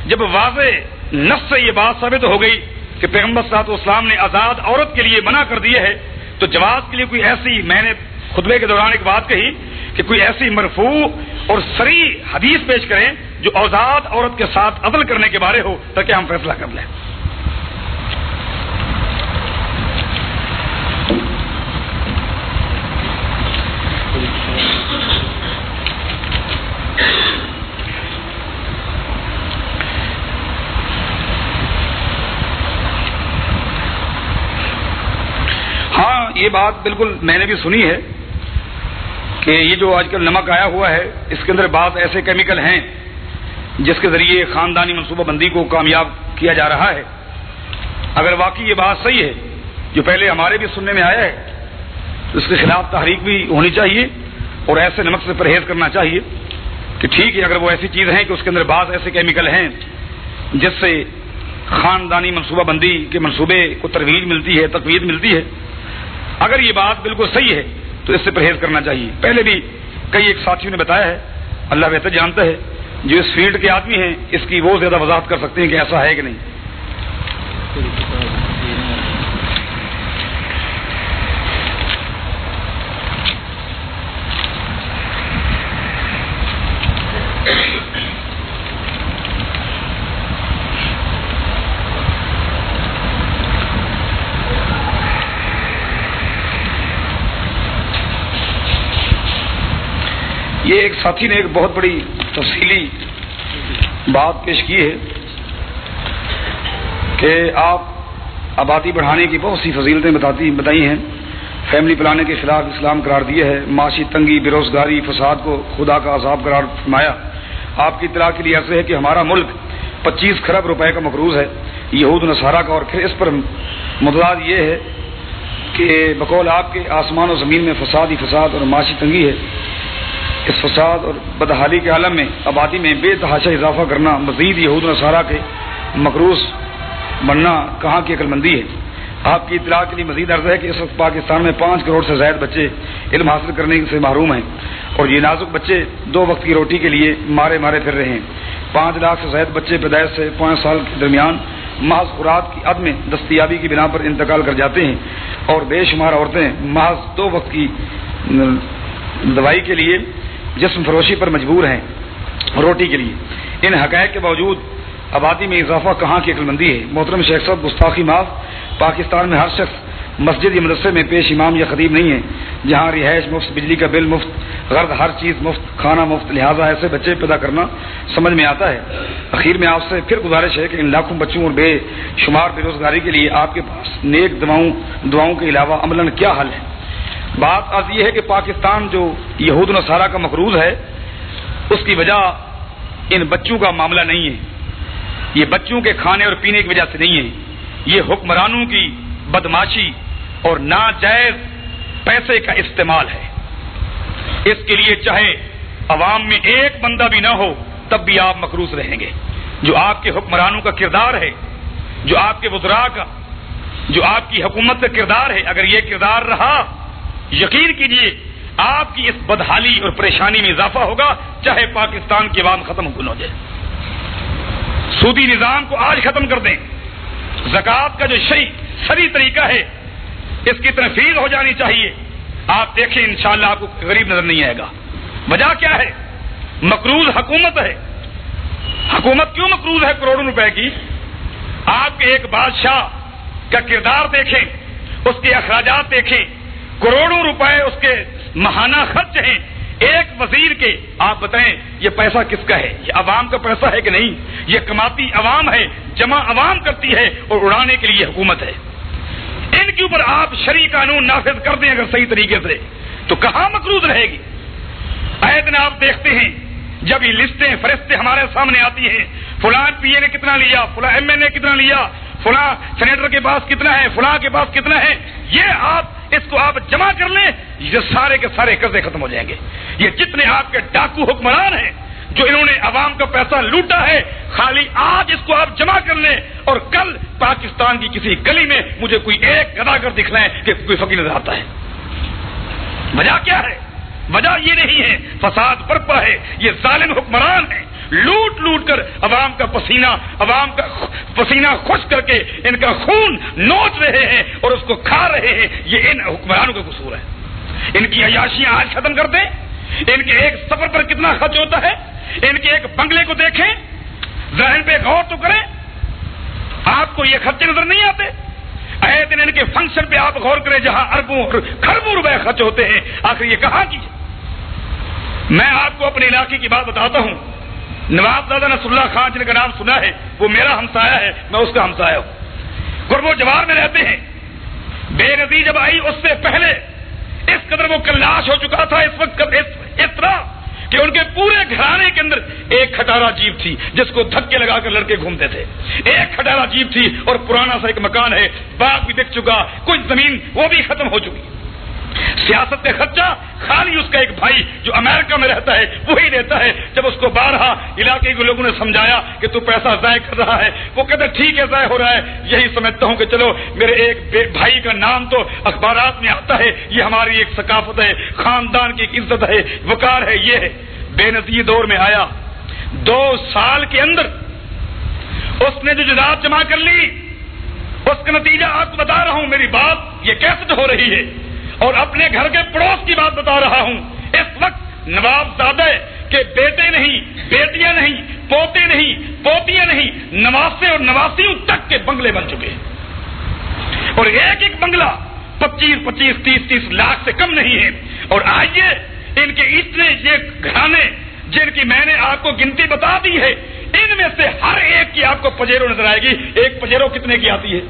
جب واضح نص سے یہ بات ثابت ہو گئی کہ پیغمبر صلی اللہ علیہ وسلم نے آزاد عورت کے لیے منع کر دیا ہے، تو جواز کے لیے کوئی ایسی، میں نے خطبے کے دوران ایک بات کہی کہ کوئی ایسی مرفوع اور صریح حدیث پیش کریں جو آزاد عورت کے ساتھ عدل کرنے کے بارے ہو تاکہ ہم فیصلہ کر لیں۔ ہاں یہ بات بالکل میں نے بھی سنی ہے کہ یہ جو آج کل نمک آیا ہوا ہے اس کے اندر بعض ایسے کیمیکل ہیں جس کے ذریعے خاندانی منصوبہ بندی کو کامیاب کیا جا رہا ہے۔ اگر واقعی یہ بات صحیح ہے جو پہلے ہمارے بھی سننے میں آیا ہے تو اس کے خلاف تحریک بھی ہونی چاہیے اور ایسے نمک سے پرہیز کرنا چاہیے کہ ٹھیک ہے اگر وہ ایسی چیز ہیں کہ اس کے اندر بعض ایسے کیمیکل ہیں جس سے خاندانی منصوبہ بندی کے منصوبے کو ترویج ملتی ہے، تقویت ملتی ہے، اگر یہ بات بالکل صحیح ہے تو اس سے پرہیز کرنا چاہیے۔ پہلے بھی کئی ایک ساتھیوں نے بتایا ہے، اللہ بہتر جانتا ہے، جو اس فیلڈ کے آدمی ہیں اس کی وہ زیادہ وضاحت کر سکتے ہیں کہ ایسا ہے کہ نہیں۔ یہ ایک ساتھی نے ایک بہت بڑی تفصیلی بات پیش کی ہے کہ آپ آبادی بڑھانے کی بہت سی فضیلتیں بتائی ہیں، فیملی پلاننگ کے خلاف اسلام قرار دیا ہے، معاشی تنگی، بے روزگاری، فساد کو خدا کا عذاب قرار فرمایا۔ آپ کی اطلاع کے لیے ایسے ہے کہ ہمارا ملک 25 کھرب روپے کا مقروض ہے یہود نصارہ کا، اور پھر اس پر مدد یہ ہے کہ بقول آپ کے آسمان و زمین میں فساد ہی فساد اور معاشی تنگی ہے۔ اس فساد اور بدحالی کے عالم میں آبادی میں بے تحاشا اضافہ کرنا، مزید یہود نصارہ کے مقروض بننا کہاں کی عقل مندی ہے؟ آپ کی اطلاع کے لیے مزید عرض ہے کہ اس وقت پاکستان میں 5 کروڑ سے زائد بچے علم حاصل کرنے سے محروم ہیں، اور یہ نازک بچے 2 وقت کی روٹی کے لیے مارے پھر رہے ہیں۔ 5 لاکھ سے زائد بچے پیدائش سے 5 سال کے درمیان محض خوراک کی عدم دستیابی کی بنا پر انتقال کر جاتے ہیں، اور بے شمار عورتیں محض 2 وقت کی دوائی کے لیے جسم فروشی پر مجبور ہیں روٹی کے لیے۔ ان حقائق کے باوجود آبادی میں اضافہ کہاں کی عقل مندی ہے؟ محترم شیخ صاحب، گستاخی معاف، پاکستان میں ہر شخص مسجد یا مدرسے میں پیش امام یا خطیب نہیں ہے، جہاں رہائش مفت، بجلی کا بل مفت، غرض ہر چیز مفت، کھانا مفت، لہٰذا ایسے بچے پیدا کرنا سمجھ میں آتا ہے۔ اخیر میں آپ سے پھر گزارش ہے کہ ان لاکھوں بچوں اور بے شمار بے روزگاری کے لیے آپ کے پاس نیک دعاؤں کے علاوہ عملاً کیا حل ہے؟ بات آج یہ ہے کہ پاکستان جو یہود نصارہ کا مقروض ہے اس کی وجہ ان بچوں کا معاملہ نہیں ہے، یہ بچوں کے کھانے اور پینے کی وجہ سے نہیں ہے، یہ حکمرانوں کی بدماشی اور ناجائز پیسے کا استعمال ہے۔ اس کے لیے چاہے عوام میں ایک بندہ بھی نہ ہو تب بھی آپ مقروض رہیں گے۔ جو آپ کے حکمرانوں کا کردار ہے، جو آپ کے وزراء کا، جو آپ کی حکومت کا کردار ہے، اگر یہ کردار رہا، یقین کیجیے آپ کی اس بدحالی اور پریشانی میں اضافہ ہوگا، چاہے پاکستان کی عوام ختم ہو جائے۔ سودی نظام کو آج ختم کر دیں. زکوٰۃ کا جو صحیح طریقہ ہے اس کی تنفیذ ہو جانی چاہیے. آپ دیکھیں انشاءاللہ آپ کو غریب نظر نہیں آئے گا. وجہ کیا ہے؟ مقروض حکومت ہے. حکومت کیوں مقروض ہے کروڑوں روپے کی؟ آپ کے ایک بادشاہ کا کردار دیکھیں, اس کے اخراجات دیکھیں, کروڑوں روپے اس کے ماہانہ خرچ ہیں ایک وزیر کے. آپ بتائیں یہ پیسہ کس کا ہے؟ یہ عوام کا پیسہ ہے کہ نہیں؟ یہ کماتی عوام ہے, جمع عوام کرتی ہے اور اڑانے کے لیے حکومت ہے. ان کے اوپر آپ شرعی قانون نافذ کر دیں اگر صحیح طریقے سے تو کہاں مقروض رہے گی؟ آئے دن آپ دیکھتے ہیں جب یہ لسٹیں فرشتے ہمارے سامنے آتی ہیں, فلاں پی اے نے کتنا لیا, فلاں ایم ایل اے کتنا لیا, فلاں سینیٹر کے پاس کتنا ہے, فلاں کے پاس کتنا ہے, یہ اس کو آپ جمع کر لیں, یہ سارے کے سارے قرضے ختم ہو جائیں گے. یہ جتنے آپ کے ڈاکو حکمران ہیں جو انہوں نے عوام کا پیسہ لوٹا ہے, خالی آج اس کو آپ جمع کر لیں اور کل پاکستان کی کسی گلی میں مجھے کوئی ایک گداگر دکھلائیں کہ کوئی فقیر نظر آتا ہے. وجہ کیا ہے؟ وجہ یہ نہیں ہے فساد برپا ہے, یہ ظالم حکمران ہیں, لوٹ لوٹ کر عوام کا پسینہ خشک کر کے ان کا خون نوچ رہے ہیں اور اس کو کھا رہے ہیں. یہ ان حکمرانوں کا قصور ہے. ان کی عیاشیاں آج ختم کر دیں. ان کے ایک سفر پر کتنا خرچ ہوتا ہے, ان کے ایک بنگلے کو دیکھیں, ذہن پہ غور تو کریں. آپ کو یہ خرچے نظر نہیں آتے؟ اے دن ان کے فنکشن پہ آپ غور کریں جہاں اربوں اور کھربوں روپے خرچ ہوتے ہیں. آخر یہ کہاں کی؟ میں آپ کو اپنے علاقے کی بات بتاتا ہوں. نواب زادہ نصر اللہ خان جن کا نام سنا ہے, وہ میرا ہمسایہ ہے, میں اس کا ہمسایہ ہوں. قرب و جوار میں رہتے ہیں. بے نظیر جب آئی اس سے پہلے اس قدر وہ کلاش ہو چکا تھا اس وقت اس طرح کہ ان کے پورے گھرانے کے اندر ایک کھٹارا جیپ تھی جس کو دھکے لگا کر لڑکے گھومتے تھے. ایک کھٹارا جیپ تھی اور پرانا سا ایک مکان ہے, باغ بھی بک چکا, کچھ زمین وہ بھی ختم ہو چکی. سیاست کا خرچہ خالی اس کا ایک بھائی جو امریکہ میں رہتا ہے وہی دیتا ہے. جب اس کو بارہا علاقے کے لوگوں نے سمجھایا کہ تو پیسہ ضائع کر رہا ہے, وہ کہتا ٹھیک ہے ضائع ہو رہا ہے, یہی سمجھتا ہوں کہ چلو میرے ایک بھائی کا نام تو اخبارات میں آتا ہے, یہ ہماری ایک ثقافت ہے, خاندان کی ایک عزت ہے, وقار ہے. یہ ہے بے نظیر دور میں آیا. 2 سال کے اندر اس نے جو جائیداد جمع کر لی اس کا نتیجہ آپ کو بتا رہا ہوں. میری بات یہ کیسے ہو رہی ہے اور اپنے گھر کے پڑوس کی بات بتا رہا ہوں. اس وقت نواب زادہ کے بیٹے نہیں, بیٹیاں نہیں, پوتے نہیں, پوتیاں نہیں, نواسے اور نواسیوں تک کے بنگلے بن چکے ہیں اور ایک ایک بنگلہ 25-25, 30-30 لاکھ سے کم نہیں ہے. اور آئیے ان کے اتنے یہ گھرانے جن کی میں نے آپ کو گنتی بتا دی ہے, ان میں سے ہر ایک کی آپ کو پجیرو نظر آئے گی. ایک پجیرو کتنے کی آتی ہے؟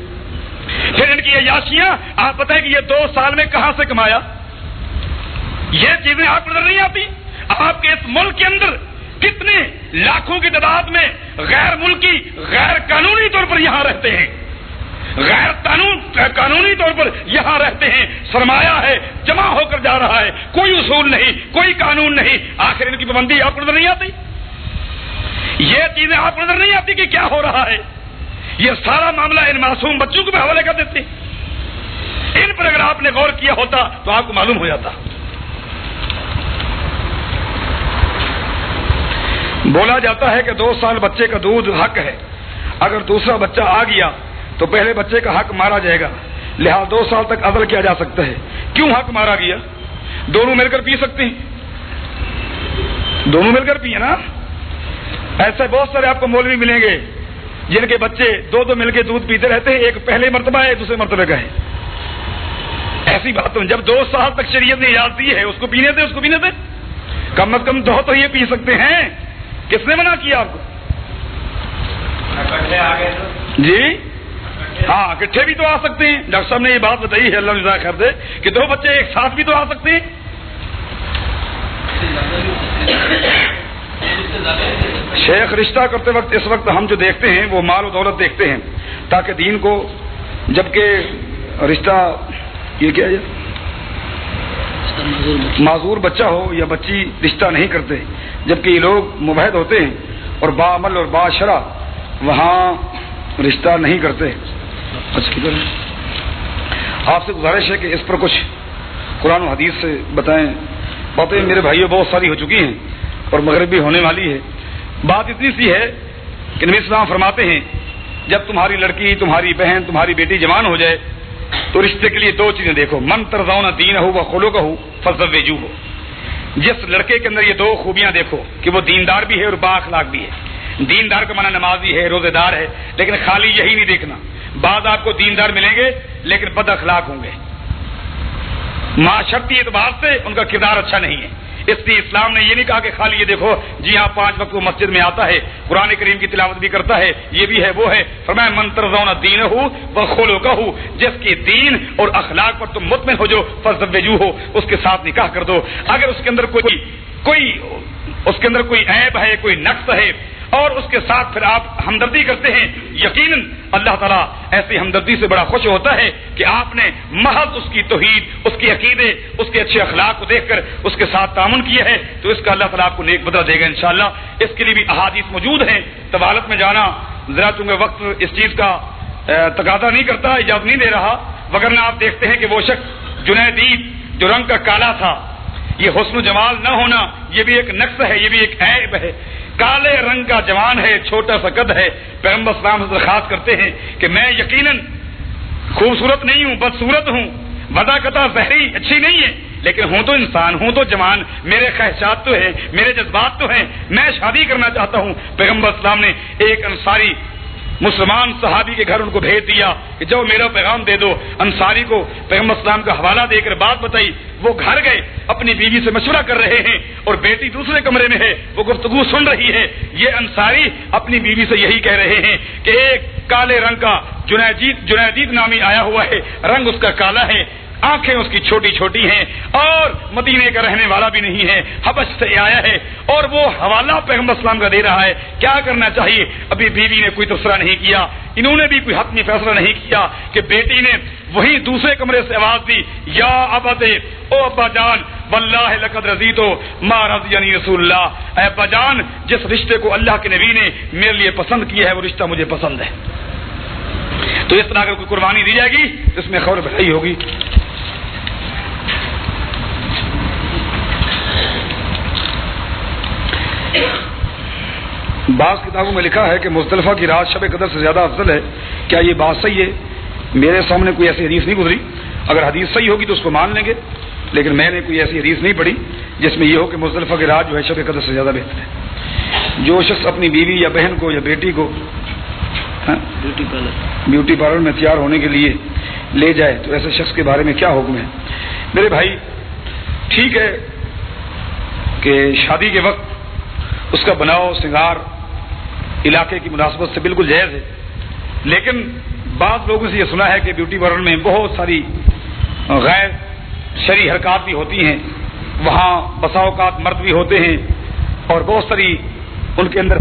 پھر ان کی عیاشیاں آپ بتائیں کہ یہ 2 سال میں کہاں سے کمایا؟ یہ چیزیں آپ کو نظر نہیں آتی. آپ کے اس ملک کے اندر کتنے لاکھوں کی تعداد میں غیر ملکی, غیر قانونی طور پر یہاں رہتے ہیں, قانونی طور پر یہاں رہتے ہیں. سرمایہ ہے, جمع ہو کر جا رہا ہے, کوئی اصول نہیں, کوئی قانون نہیں. آخر ان کی پابندی آپ کو نظر نہیں آتی؟ یہ چیزیں آپ کو نظر نہیں آتی کہ کیا ہو رہا ہے؟ یہ سارا معاملہ ان معصوم بچوں کو بھی حوالے کر دیتے. ان پر اگر آپ نے غور کیا ہوتا تو آپ کو معلوم ہو جاتا. بولا جاتا ہے کہ 2 سال بچے کا دودھ حق ہے. اگر دوسرا بچہ آ گیا تو پہلے بچے کا حق مارا جائے گا, لہذا 2 سال تک عزل کیا جا سکتا ہے. کیوں حق مارا گیا؟ دونوں مل کر پی سکتے ہیں, دونوں مل کر پیے نا. ایسے بہت سارے آپ کو مولوی ملیں گے جن کے بچے 2 مل کے دودھ پیتے رہتے ہیں, ایک پہلے مرتبہ ہے, دوسرے مرتبہ کا ہے. ایسی بات تو جب 2 سال تک شریعت نے اجازت دی ہے اس کو پینے دے, اس کو پینے دے. کم از کم 2 تو یہ پی سکتے ہیں. کس نے منع کیا آپ کو؟ جی ہاں, اکٹھے بھی تو آ سکتے ہیں. ڈاکٹر صاحب نے یہ بات بتائی ہے, اللہ جزائے خیر دے, کہ 2 بچے ایک ساتھ بھی تو آ سکتے ہیں. شیخ رشتہ کرتے وقت اس وقت ہم جو دیکھتے ہیں وہ مال و دولت دیکھتے ہیں, تاکہ دین کو, جبکہ رشتہ یہ کیا ہے, معذور بچہ ہو یا بچی رشتہ نہیں کرتے, جبکہ یہ لوگ مبہد ہوتے ہیں اور باعمل اور باشرع وہاں رشتہ نہیں کرتے. آپ سے گزارش ہے کہ اس پر کچھ قرآن و حدیث سے بتائیں. باتیں میرے بھائیوں بہت ساری ہو چکی ہیں اور مغرب بھی ہونے والی ہے. بات اتنی سی ہے کہ نبی اسلام فرماتے ہیں جب تمہاری لڑکی، تمہاری بہن، تمہاری بیٹی جوان ہو جائے تو رشتے کے لیے 2 چیزیں دیکھو، من ترضون دینہ و خلقہ فزوجوہ، جس لڑکے کے اندر یہ 2 خوبیاں دیکھو کہ وہ دیندار بھی ہے اور با اخلاق بھی ہے۔ دیندار کا معنی نمازی ہے، روزے دار ہے، لیکن خالی یہی نہیں دیکھنا، بعض آپ کو دیندار ملیں گے لیکن بد اخلاق ہوں گے، معاشرتی اعتبار سے ان کا کردار اچھا نہیں ہے۔ اس لیے اسلام نے یہ نہیں کہا کہ خالی یہ دیکھو جی ہاں 5 وقت وہ مسجد میں آتا ہے، قرآن کریم کی تلاوت بھی کرتا ہے، یہ بھی ہے وہ ہے، فرمایا من ترضون دینہ و خلقہ، جس کی دین اور اخلاق پر تم مطمئن ہو جو فزوجوہ، اس کے ساتھ نکاح کر دو۔ اگر اس کے اندر کوئی عیب ہے، کوئی نقص ہے اور اس کے ساتھ پھر آپ ہمدردی کرتے ہیں، یقیناً اللہ تعالیٰ ایسی ہمدردی سے بڑا خوش ہوتا ہے کہ آپ نے محض اس کی توحید، اس کے عقیدے، اس کے اچھے اخلاق کو دیکھ کر اس کے ساتھ تعاون کیا ہے، تو اس کا اللہ تعالیٰ آپ کو نیک بدلہ دے گا انشاءاللہ۔ اس کے لیے بھی احادیث موجود ہیں، طوالت میں جانا ذرا چونکہ وقت اس چیز کا تقاضا نہیں کرتا، اجازت نہیں دے رہا، وگرنہ آپ دیکھتے ہیں کہ وہ شخص جنیدید جو رنگ کا کالا تھا، یہ حسن و جمال نہ ہونا یہ بھی ایک نقص ہے، یہ بھی ایک عیب ہے، کالے رنگ کا جوان ہے، چھوٹا سا قد ہے، پیغمبر اسلام سے درخواست کرتے ہیں کہ میں یقیناً خوبصورت نہیں ہوں، بدصورت ہوں، وضاقتہ زہری اچھی نہیں ہے، لیکن ہوں تو انسان، ہوں تو جوان، میرے خواہشات تو ہیں، میرے جذبات تو ہیں، میں شادی کرنا چاہتا ہوں۔ پیغمبر اسلام نے ایک انصاری مسلمان صحابی کے گھر ان کو بھیج دیا کہ جو میرا پیغام دے دو۔ انصاری کو پیغمبر اسلام کا حوالہ دے کر بات بتائی، وہ گھر گئے، اپنی بیوی سے مشورہ کر رہے ہیں اور بیٹی دوسرے کمرے میں ہے، وہ گفتگو سن رہی ہے۔ یہ انصاری اپنی بیوی سے یہی کہہ رہے ہیں کہ ایک کالے رنگ کا جنیدید نامی آیا ہوا ہے، رنگ اس کا کالا ہے، آنکھیں اس کی چھوٹی چھوٹی ہیں اور مدینے کا رہنے والا بھی نہیں ہے، حبش سے آیا ہے، اور وہ حوالہ پیغمبر اسلام کا دے رہا ہے، کیا کرنا چاہیے؟ ابھی بیوی نے کوئی تبصرہ نہیں کیا، انہوں نے بھی کوئی حتمی فیصلہ نہیں کیا کہ بیٹی نے وہی دوسرے کمرے سے آواز دی، یا ابتے، او ابا جان، واللہ لقد رضیت ما رضیانی رسول اللہ، اے ابا جان جس رشتے کو اللہ کے نبی نے میرے لیے پسند کیا ہے وہ رشتہ مجھے پسند ہے۔ تو اس طرح اگر کوئی قربانی دی جائے گی تو اس میں خور بھلائی ہوگی۔ بعض کتابوں میں لکھا ہے کہ مزدلفہ کی رات شب قدر سے زیادہ افضل ہے، کیا یہ بات صحیح ہے؟ میرے سامنے کوئی ایسی حدیث نہیں گزری، اگر حدیث صحیح ہوگی تو اس کو مان لیں گے، لیکن میں نے کوئی ایسی حدیث نہیں پڑھی جس میں یہ ہو کہ مزدلفہ کی رات جو ہے شب قدر سے زیادہ بہتر ہے۔ جو شخص اپنی بیوی یا بہن کو یا بیٹی کو بیوٹی پارلر میں تیار ہونے کے لیے لے جائے تو ایسے شخص کے بارے میں کیا حکم ہے؟ میرے بھائی ٹھیک ہے کہ شادی کے وقت اس کا بناؤ سنگار علاقے کی مناسبت سے بالکل جائز ہے، لیکن بعض لوگوں سے یہ سنا ہے کہ بیوٹی پارلر میں بہت ساری غیر شرعی حرکات بھی ہوتی ہیں، وہاں بسا اوقات مرد بھی ہوتے ہیں اور بہت ساری ان کے اندر